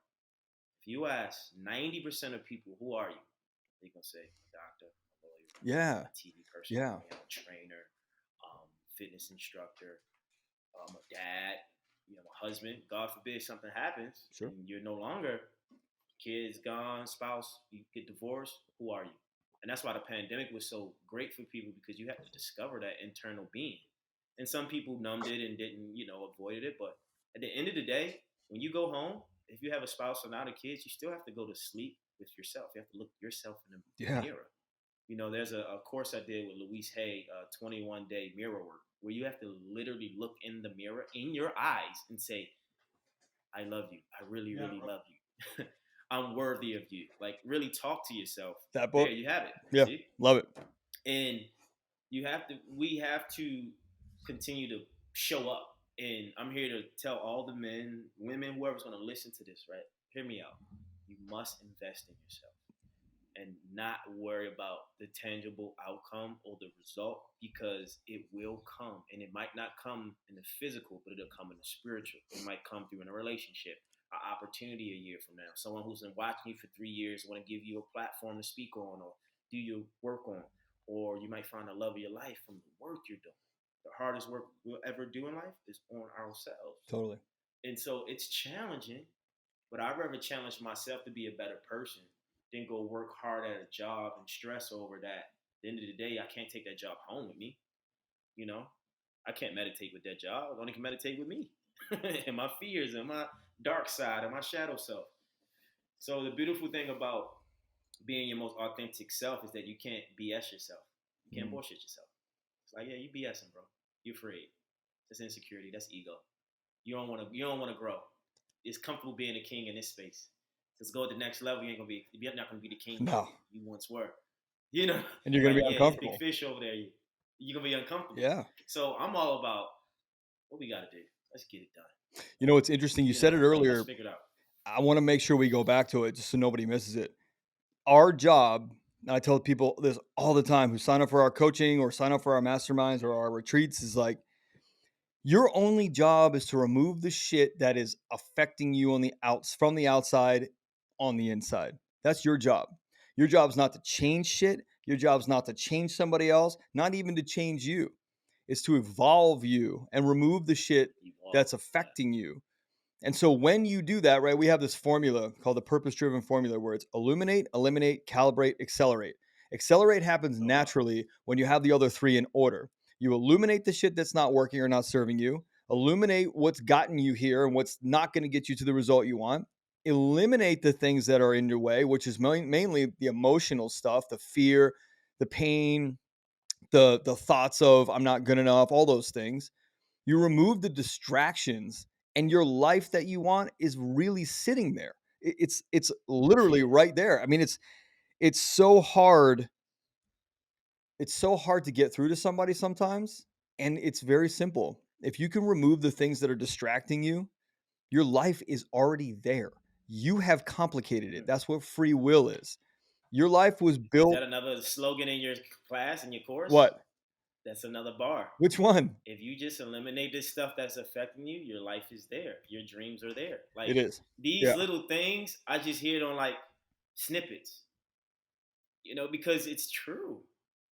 If you ask 90% of people, who are you? They're going to say, a doctor, a lawyer, a TV person, a trainer, fitness instructor, a dad, a husband. God forbid something happens and you're no longer Kids gone, spouse, you get divorced, who are you? And that's why the pandemic was so great for people, because you had to discover that internal being. And some people numbed it and didn't, avoided it. But at the end of the day, when you go home, if you have a spouse or not a kids, you still have to go to sleep with yourself. You have to look yourself in the Yeah. mirror. There's a course I did with Louise Hay, 21-day mirror work, where you have to literally look in the mirror in your eyes and say, I love you. I really, really love you. I'm worthy of you. Like, really talk to yourself. That There book. you have it. Yeah. See? Love it. And we have to continue to show up. And I'm here to tell all the men, women, whoever's going to listen to this, right? Hear me out. You must invest in yourself and not worry about the tangible outcome or the result, because it will come, and it might not come in the physical, but it'll come in the spiritual. It might come through in a relationship, an opportunity a year from now, someone who's been watching you for 3 years want to give you a platform to speak on or do your work on, or you might find the love of your life from the work you're doing. The hardest work we'll ever do in life is on ourselves. Totally. And so it's challenging, but I'd rather challenge myself to be a better person than go work hard at a job and stress over that. At the end of the day, I can't take that job home with me. I can't meditate with that job. I only can meditate with me and my fears and my dark side and my shadow self. So the beautiful thing about being your most authentic self is that you can't BS yourself. You can't bullshit yourself. It's like, yeah, you BSing, bro. You're afraid. That's insecurity. That's ego. You don't want to grow. It's comfortable being a king in this space. Let's go to the next level. You're not gonna be the king you once were. And you're gonna be uncomfortable. Big fish over there. You're gonna be uncomfortable. Yeah. So I'm all about what we gotta do. Let's get it done. It's interesting. You said it earlier. Let's figure it out. I want to make sure we go back to it just so nobody misses it. Our job, and I tell people this all the time who sign up for our coaching or sign up for our masterminds or our retreats, is like, your only job is to remove the shit that is affecting you from the outside on the inside. That's your job. Your job's not to change shit. Your job's not to change somebody else, not even to change you. It's to evolve you and remove the shit that's affecting you. And so when you do that, right, we have this formula called the purpose-driven formula, where it's illuminate, eliminate, calibrate, accelerate. Accelerate happens naturally when you have the other three in order. You illuminate the shit that's not working or not serving you, illuminate what's gotten you here and what's not going to get you to the result you want, eliminate the things that are in your way, which is mainly the emotional stuff, the fear, the pain, the thoughts of I'm not good enough, all those things. You remove the distractions, and your life that you want is really sitting there. It's literally right there. I mean, it's so hard. It's so hard to get through to somebody sometimes, and it's very simple. If you can remove the things that are distracting you, your life is already there. You have complicated it. That's what free will is. Your life was built. Is that another slogan in your class, in your course? What? That's another bar. Which one? If you just eliminate this stuff that's affecting you, your life is there. Your dreams are there. Like, it is. These little things, I just hear it on like snippets. Because it's true.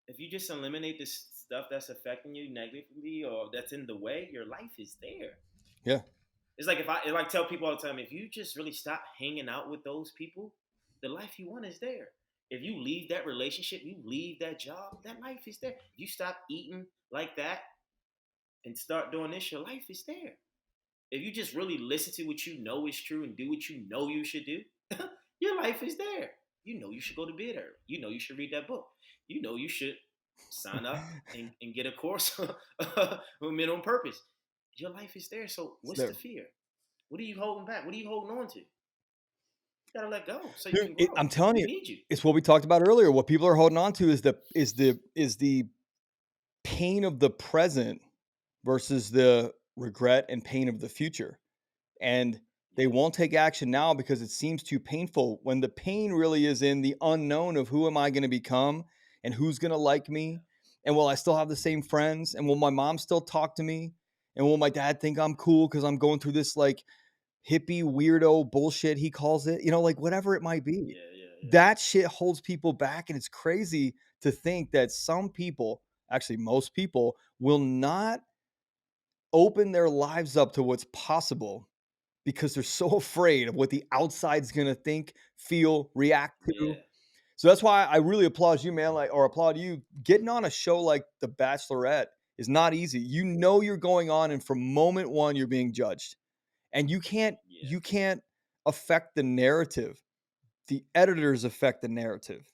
If you just eliminate this stuff that's affecting you negatively or that's in the way, your life is there. Yeah. It's like if I tell people all the time, if you just really stop hanging out with those people, the life you want is there. If you leave that relationship, you leave that job, that life is there. If you stop eating like that and start doing this, your life is there. If you just really listen to what you know is true and do what you know you should do, your life is there. You know you should go to bed early. You know you should read that book. You know you should sign up and get a course with minimum purpose. Your life is there. So what's the fear? What are you holding back? What are you holding on to? You gotta let go so you can grow. I'm telling you, need you. It's what we talked about earlier. What people are holding on to is the pain of the present versus the regret and pain of the future. And they won't take action now because it seems too painful, when the pain really is in the unknown of who am I going to become and who's going to like me, and will I still have the same friends, and will my mom still talk to me, and will my dad think I'm cool because I'm going through this like hippie weirdo bullshit he calls it, like whatever it might be. That shit holds people back, and it's crazy to think that some people, actually most people, will not open their lives up to what's possible because they're so afraid of what the outside's gonna think, feel, react to. Yeah. So that's why I really applaud you, man, like, or applaud you. Getting on a show like The Bachelorette is not easy. You know you're going on, and from moment one, you're being judged. And Yeah. you can't affect the narrative. The editors affect the narrative.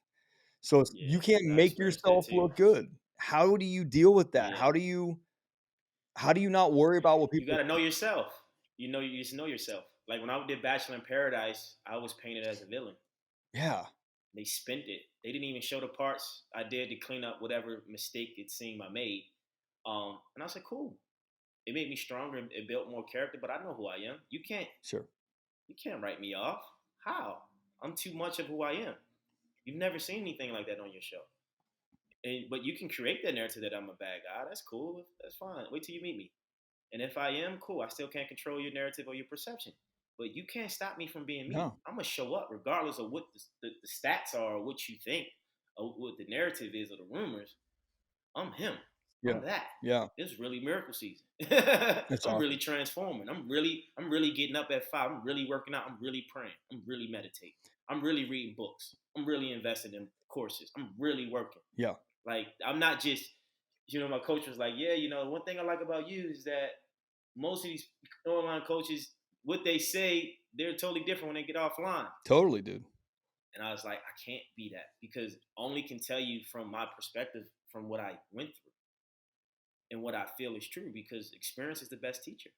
So you Yeah. can't I make experienced that yourself too. look good. How do you deal with that? Yeah. How do you not worry about what You people got to know yourself. You just know yourself. Like when I did Bachelor in Paradise, I was painted as a villain. Yeah, They spent it. They didn't even show the parts I did to clean up whatever mistake it seemed I made. And I said, cool. It made me stronger. It built more character. But I know who I am. sure. You can't write me off. How? I'm too much of who I am. You've never seen anything like that on your show. But you can create that narrative that I'm a bad guy. That's cool. That's fine. Wait till you meet me. And if I am, cool. I still can't control your narrative or your perception. But you can't stop me from being me. No. I'm gonna show up regardless of what the stats are, or what you think, or what the narrative is, or the rumors. I'm him. Yeah. I'm that. Yeah. It's really miracle season. That's I'm really awesome. transforming. I'm really getting up at 5. I'm really working out. I'm really praying. I'm really meditating. I'm really reading books. I'm really investing in courses. I'm really working. Yeah. Like I'm not just, my coach was like, yeah, one thing I like about you is that most of these online coaches, what they say, they're totally different when they get offline. Totally, dude. And I was like, I can't be that because I only can tell you from my perspective, from what I went through and what I feel is true, because experience is the best teacher.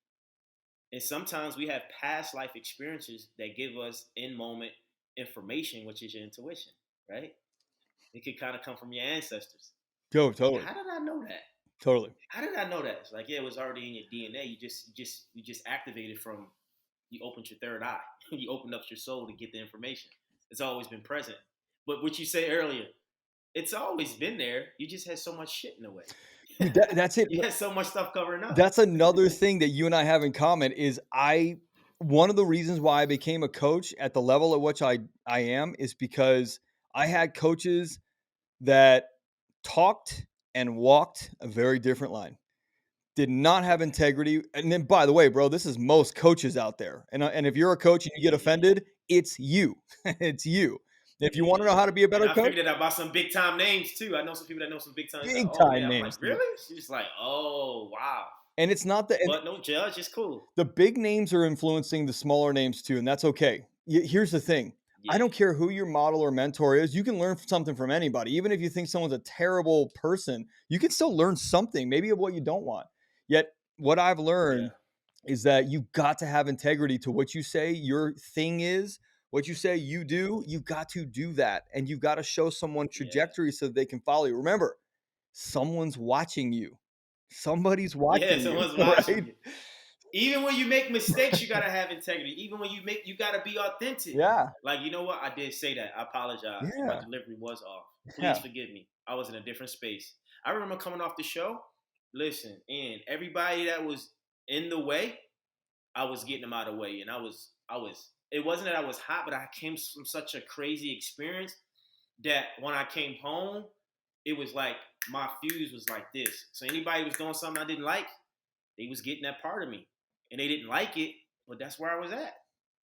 And sometimes we have past life experiences that give us in moment information, which is your intuition, right? It could kind of come from your ancestors. Yo, Like, totally. how did I know that? Totally. How did I know that? It's like, yeah, it was already in your DNA. You just activated from, you opened your third eye. You opened up your soul to get the information. It's always been present. But what you say earlier, it's always been there. You just had so much shit in the way. Dude, that's it. You had so much stuff covering up. That's another thing that you and I have in common is one of the reasons why I became a coach at the level at which I am is because I had coaches that talked and walked a very different line. Did not have integrity. And then, by the way, bro, this is most coaches out there. And if you're a coach and you get Yeah, offended, it's you. It's you. If you want to know yeah. how to be a And better I coach, figured that about some big time names too. I know some people that know some big time. It's like, big oh time yeah. I'm like, names, dude. really? She's like, oh wow. And it's not the and But no judge. It's cool. the big names are influencing the smaller names too, and that's okay. Here's the thing. I Yeah, don't care who your model or mentor is. You can learn something from anybody. Even if you think someone's a terrible person, you can still learn something, maybe of what you don't want. Yet, what I've learned yeah, is that you got to have integrity to what you say your thing is, what you say you do. You got to do that, and you've got to show someone yeah, trajectory so that they can follow you. Remember, someone's watching you. Somebody's yeah. watching you, Someone's watching right? you. Even when you make mistakes, you gotta have integrity. Even when you gotta be authentic. Yeah, Like, you know what? I did say that. I apologize if my yeah, delivery was off. Please yeah. forgive me. I was in a different space. I remember coming off the show. Listen, and everybody that was in the way, I was getting them out of the way. And I was. It wasn't that I was hot, but I came from such a crazy experience that when I came home, it was like my fuse was like this. So anybody was doing something I didn't like, they was getting that part of me, and they didn't like it, but that's where I was at.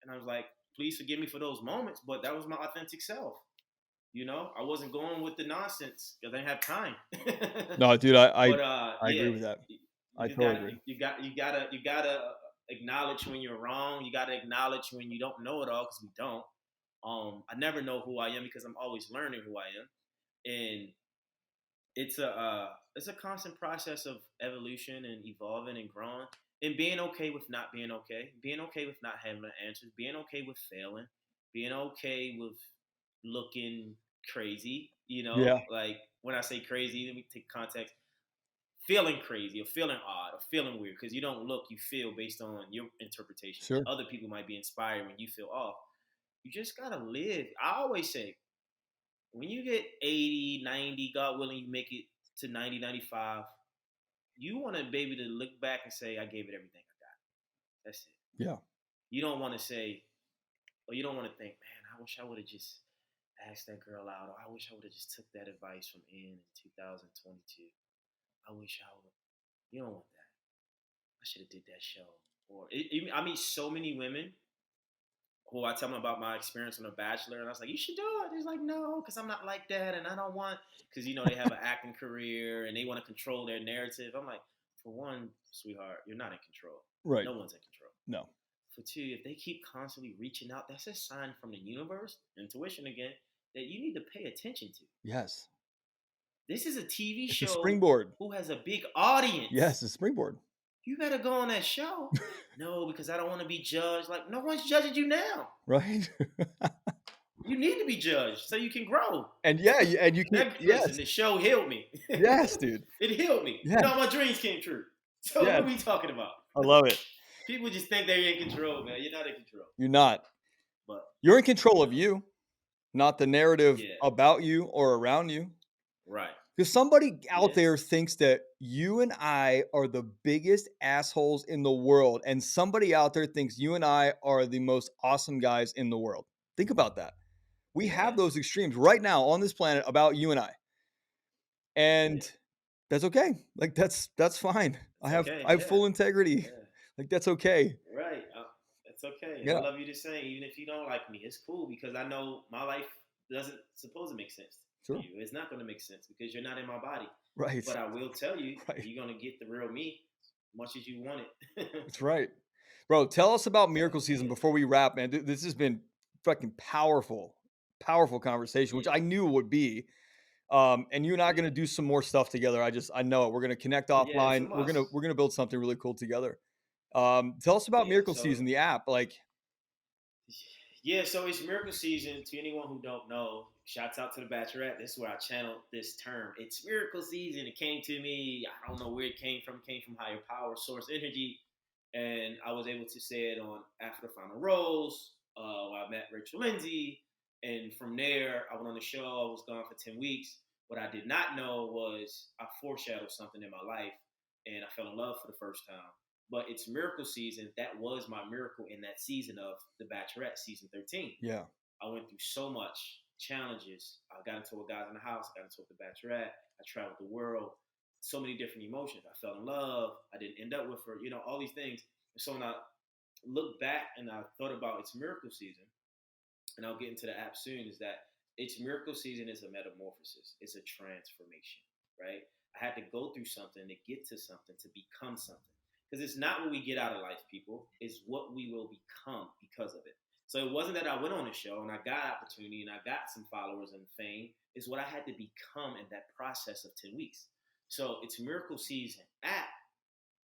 And I was like, please forgive me for those moments, but that was my authentic self. I wasn't going with the nonsense because I didn't have time. No, dude, But I yeah, agree with that. you I just totally got agree. you gotta acknowledge when you're wrong. You gotta acknowledge when you don't know it all, because we don't. I never know who I am because I'm always learning who I am, and it's a constant process of evolution and evolving and growing, and being okay with not being okay with not having the answers, being okay with failing, being okay with looking crazy. Yeah, Like when I say crazy, let me take context. Feeling crazy or feeling odd or feeling weird, because you don't look, you feel based on your interpretation. sure. Other people might be inspired when you feel off. You just gotta live. I always say, when you get 80, 90, God willing, you make it to 90, 95, you want to be able to look back and say, I gave it everything I got. That's it. Yeah, You don't want to say, or you don't want to think, man, I wish I would have just asked that girl out, or I wish I would have just took that advice from in 2022. I wish I would. You don't want that. should have did that show. Or I meet so many women who I tell them about my experience on The Bachelor, and I was like, you should do it. He's like, no, because I'm not like that, and I don't want, because, they have an acting career, and they want to control their narrative. I'm like, for one, sweetheart, you're not in control. Right. No one's in control. No. For two, if they keep constantly reaching out, that's a sign from the universe, intuition again, that you need to pay attention to. Yes. This is a TV It's show a springboard. who has a big audience. Yes, a springboard. You better go on that show. No, because I don't want to be judged. Like, no one's judging you now. Right. You need to be judged so you can grow. And yeah, and you can. Listen, the show healed me. Yes, dude. It healed me. Yeah. No, my dreams came true. So what are we talking about? I love it. People just think they're in control, man. You're not in control. You're not. But you're in control of you, not the narrative about you or around you. Right. Because somebody out there thinks that you and I are the biggest assholes in the world, and somebody out there thinks you and I are the most awesome guys in the world. Think about that. We have those extremes right now on this planet about you and I. And that's okay. Like that's fine. I have full integrity. Yeah. Like that's okay. Right. That's okay. Yeah. I love you the same. Even if you don't like me, it's cool because I know my life doesn't supposed to make sense. Sure. To you. It's not going to make sense because you're not in my body. Right. But I will tell you, you're going to get the real me as much as you want it. That's right. Bro, tell us about Miracle Season before we wrap, man. This has been fucking powerful conversation, which I knew it would be. And you and I are going to do some more stuff together. I know it. We're going to connect offline. We're going to build something really cool together. Tell us about Miracle Season, the app. So it's Miracle Season. To anyone who don't know, shouts out to the Bachelorette. This is where I channeled this term. It's Miracle Season. It came to me. I don't know where it came from. It came from higher power, source energy. And I was able to say it on After the Final Rose. I met Rachel Lindsay. And from there, I went on the show. I was gone for 10 weeks. What I did not know was I foreshadowed something in my life. And I fell in love for the first time. But it's Miracle Season. That was my miracle in that season of The Bachelorette, season 13. Yeah. I went through so much challenges. I got into a Guys in the House. I got into The Bachelorette. I traveled the world. So many different emotions. I fell in love. I didn't end up with her. All these things. And so when I look back and I thought about it's Miracle Season, and I'll get into the app soon, is that it's Miracle Season is a metamorphosis. It's a transformation, right? I had to go through something to get to something, to become something. Because it's not what we get out of life, people. It's what we will become because of it. So it wasn't that I went on the show and I got opportunity and I got some followers and fame. It's what I had to become in that process of 10 weeks. So it's Miracle Season app.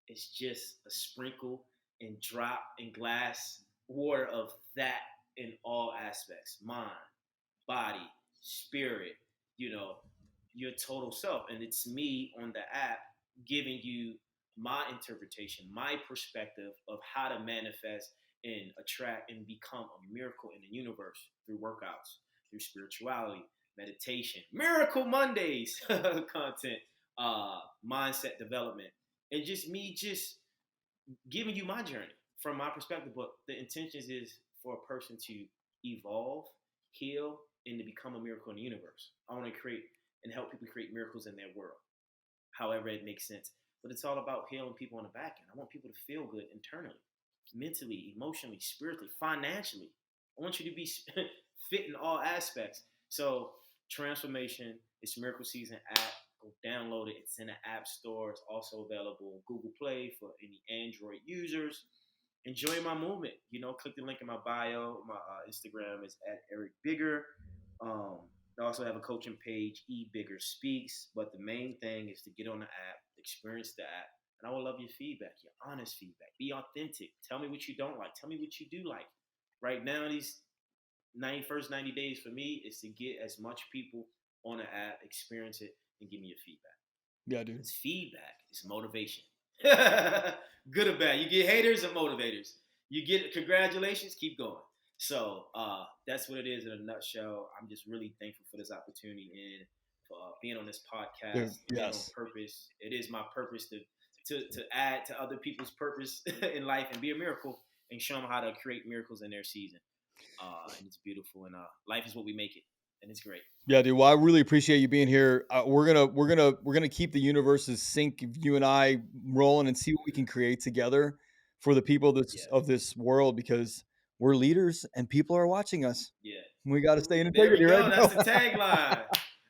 It's just a sprinkle and drop in glass water of that in all aspects. Mind, body, spirit, your total self. And it's me on the app giving you my interpretation, my perspective of how to manifest and attract and become a miracle in the universe through workouts, through spirituality, meditation, Miracle Mondays content, mindset development, and just me just giving you my journey from my perspective. But the intentions is for a person to evolve, heal, and to become a miracle in the universe. I want to create and help people create miracles in their world, however it makes sense. But it's all about healing people on the back end. I want people to feel good internally, mentally, emotionally, spiritually, financially. I want you to be fit in all aspects. So transformation, it's Miracle Season app. Go download it. It's in the App Store. It's also available on Google Play for any Android users. Enjoy my movement. Click the link in my bio. My Instagram is @EricBigger. I also have a coaching page, eBigger Speaks. But the main thing is to get on the app, experience the app, and I will love your feedback, your honest feedback. Be authentic. Tell me what you don't like. Tell me what you do like. Right now, these first 90 days for me is to get as much people on the app, experience it, and give me your feedback. Yeah, dude. It's feedback. It's motivation. Good or bad. You get haters or motivators. You get congratulations, keep going. So that's what it is in a nutshell. I'm just really thankful for this opportunity and for being on this podcast. Yes. On purpose. It is my purpose to add to other people's purpose in life and be a miracle and show them how to create miracles in their season. And it's beautiful. And life is what we make it. and it's great. Yeah, dude. Well, I really appreciate you being here. We're gonna keep the universe's sync of you and I rolling and see what we can create together for the people Yeah, of this world, because we're leaders and people are watching us. yeah. We got to stay in There we integrity, right, go. That's bro? the tagline.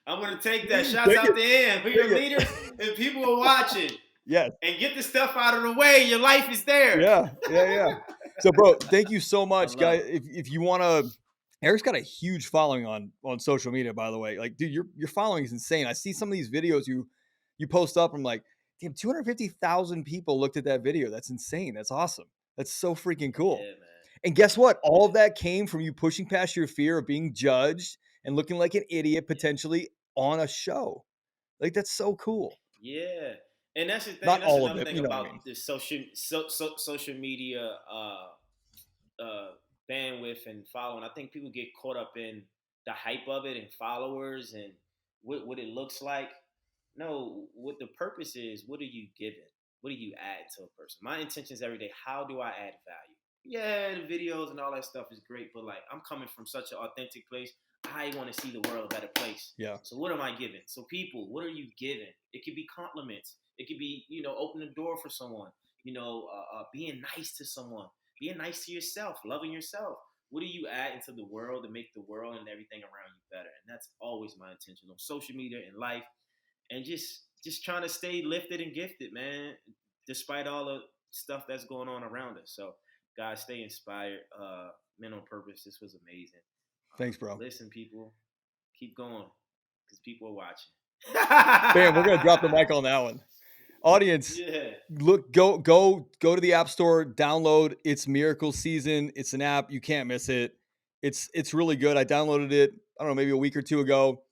I'm gonna take that. Shots Take out it, the end. We take are it. leaders and people are watching. Yes. And get the stuff out of the way. Your life is there. Yeah. Yeah. Yeah. So, bro, thank you so I much, love guys. it. If you want to, Eric's got a huge following on social media, by the way. Like, dude, your following is insane. I see some of these videos you post up. I'm like, damn, 250,000 people looked at that video. That's insane. That's awesome. That's so freaking cool. Yeah, man. And guess what? All of Yeah, that came from you pushing past your fear of being judged and looking like an idiot yeah, potentially on a show. Like, that's so cool. yeah. And that's the thing. Not That's all of another it, thing you know what I mean? about the social media uh, bandwidth and following. I think people get caught up in the hype of it and followers and what it looks like. No, what the purpose is, what are you giving? What do you add to a person? My intentions every day, how do I add value? Yeah, the videos and all that stuff is great, but like I'm coming from such an authentic place. I want to see the world a better place. Yeah. So what am I giving? So people, what are you giving? It could be compliments. It could be, open the door for someone. Being nice to someone, being nice to yourself, loving yourself. What do you add into the world to make the world and everything around you better? And that's always my intention on social media and life, and just trying to stay lifted and gifted, man, despite all the stuff that's going on around us. So, guys, stay inspired. Men on Purpose. This was amazing. Thanks, bro. Listen, people, keep going because people are watching. Bam, we're gonna drop the mic on that one. Audience, Yeah. look, go to the App Store, download It's Miracle Season. It's an app, you can't miss it. It's really good. I downloaded it, I don't know, maybe a week or two ago,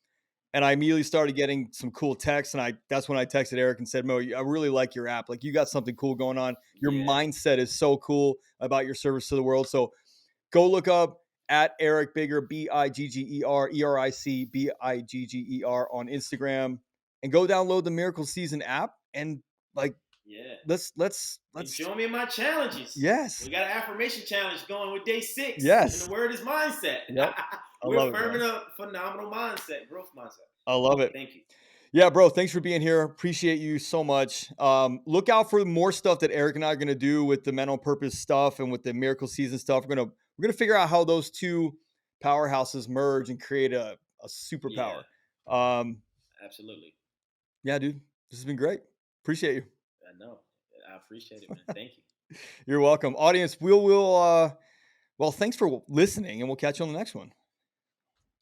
and I immediately started getting some cool texts. And that's when I texted Eric and said, Mo, I really like your app. Like, you got something cool going on. Your Yeah. mindset is so cool about your service to the world. So go look up at Eric Bigger, Bigger, EricBigger on Instagram, and go download the Miracle Season app. And like, Yeah. let's join me in my challenges. Yes. We got an affirmation challenge going with day 6. Yes. And the word is mindset. Yep. We're affirming a phenomenal mindset, growth mindset. I love it. Thank you. Yeah, bro. Thanks for being here. Appreciate you so much. Look out for more stuff that Eric and I are gonna do with the Men on Purpose stuff and with the Miracle Season stuff. We're gonna figure out how those two powerhouses merge and create a superpower. Yeah. Absolutely. Yeah, dude. This has been great. Appreciate you. I know. I appreciate it, man. Thank you. You're welcome. Audience, well, thanks for listening, and we'll catch you on the next one.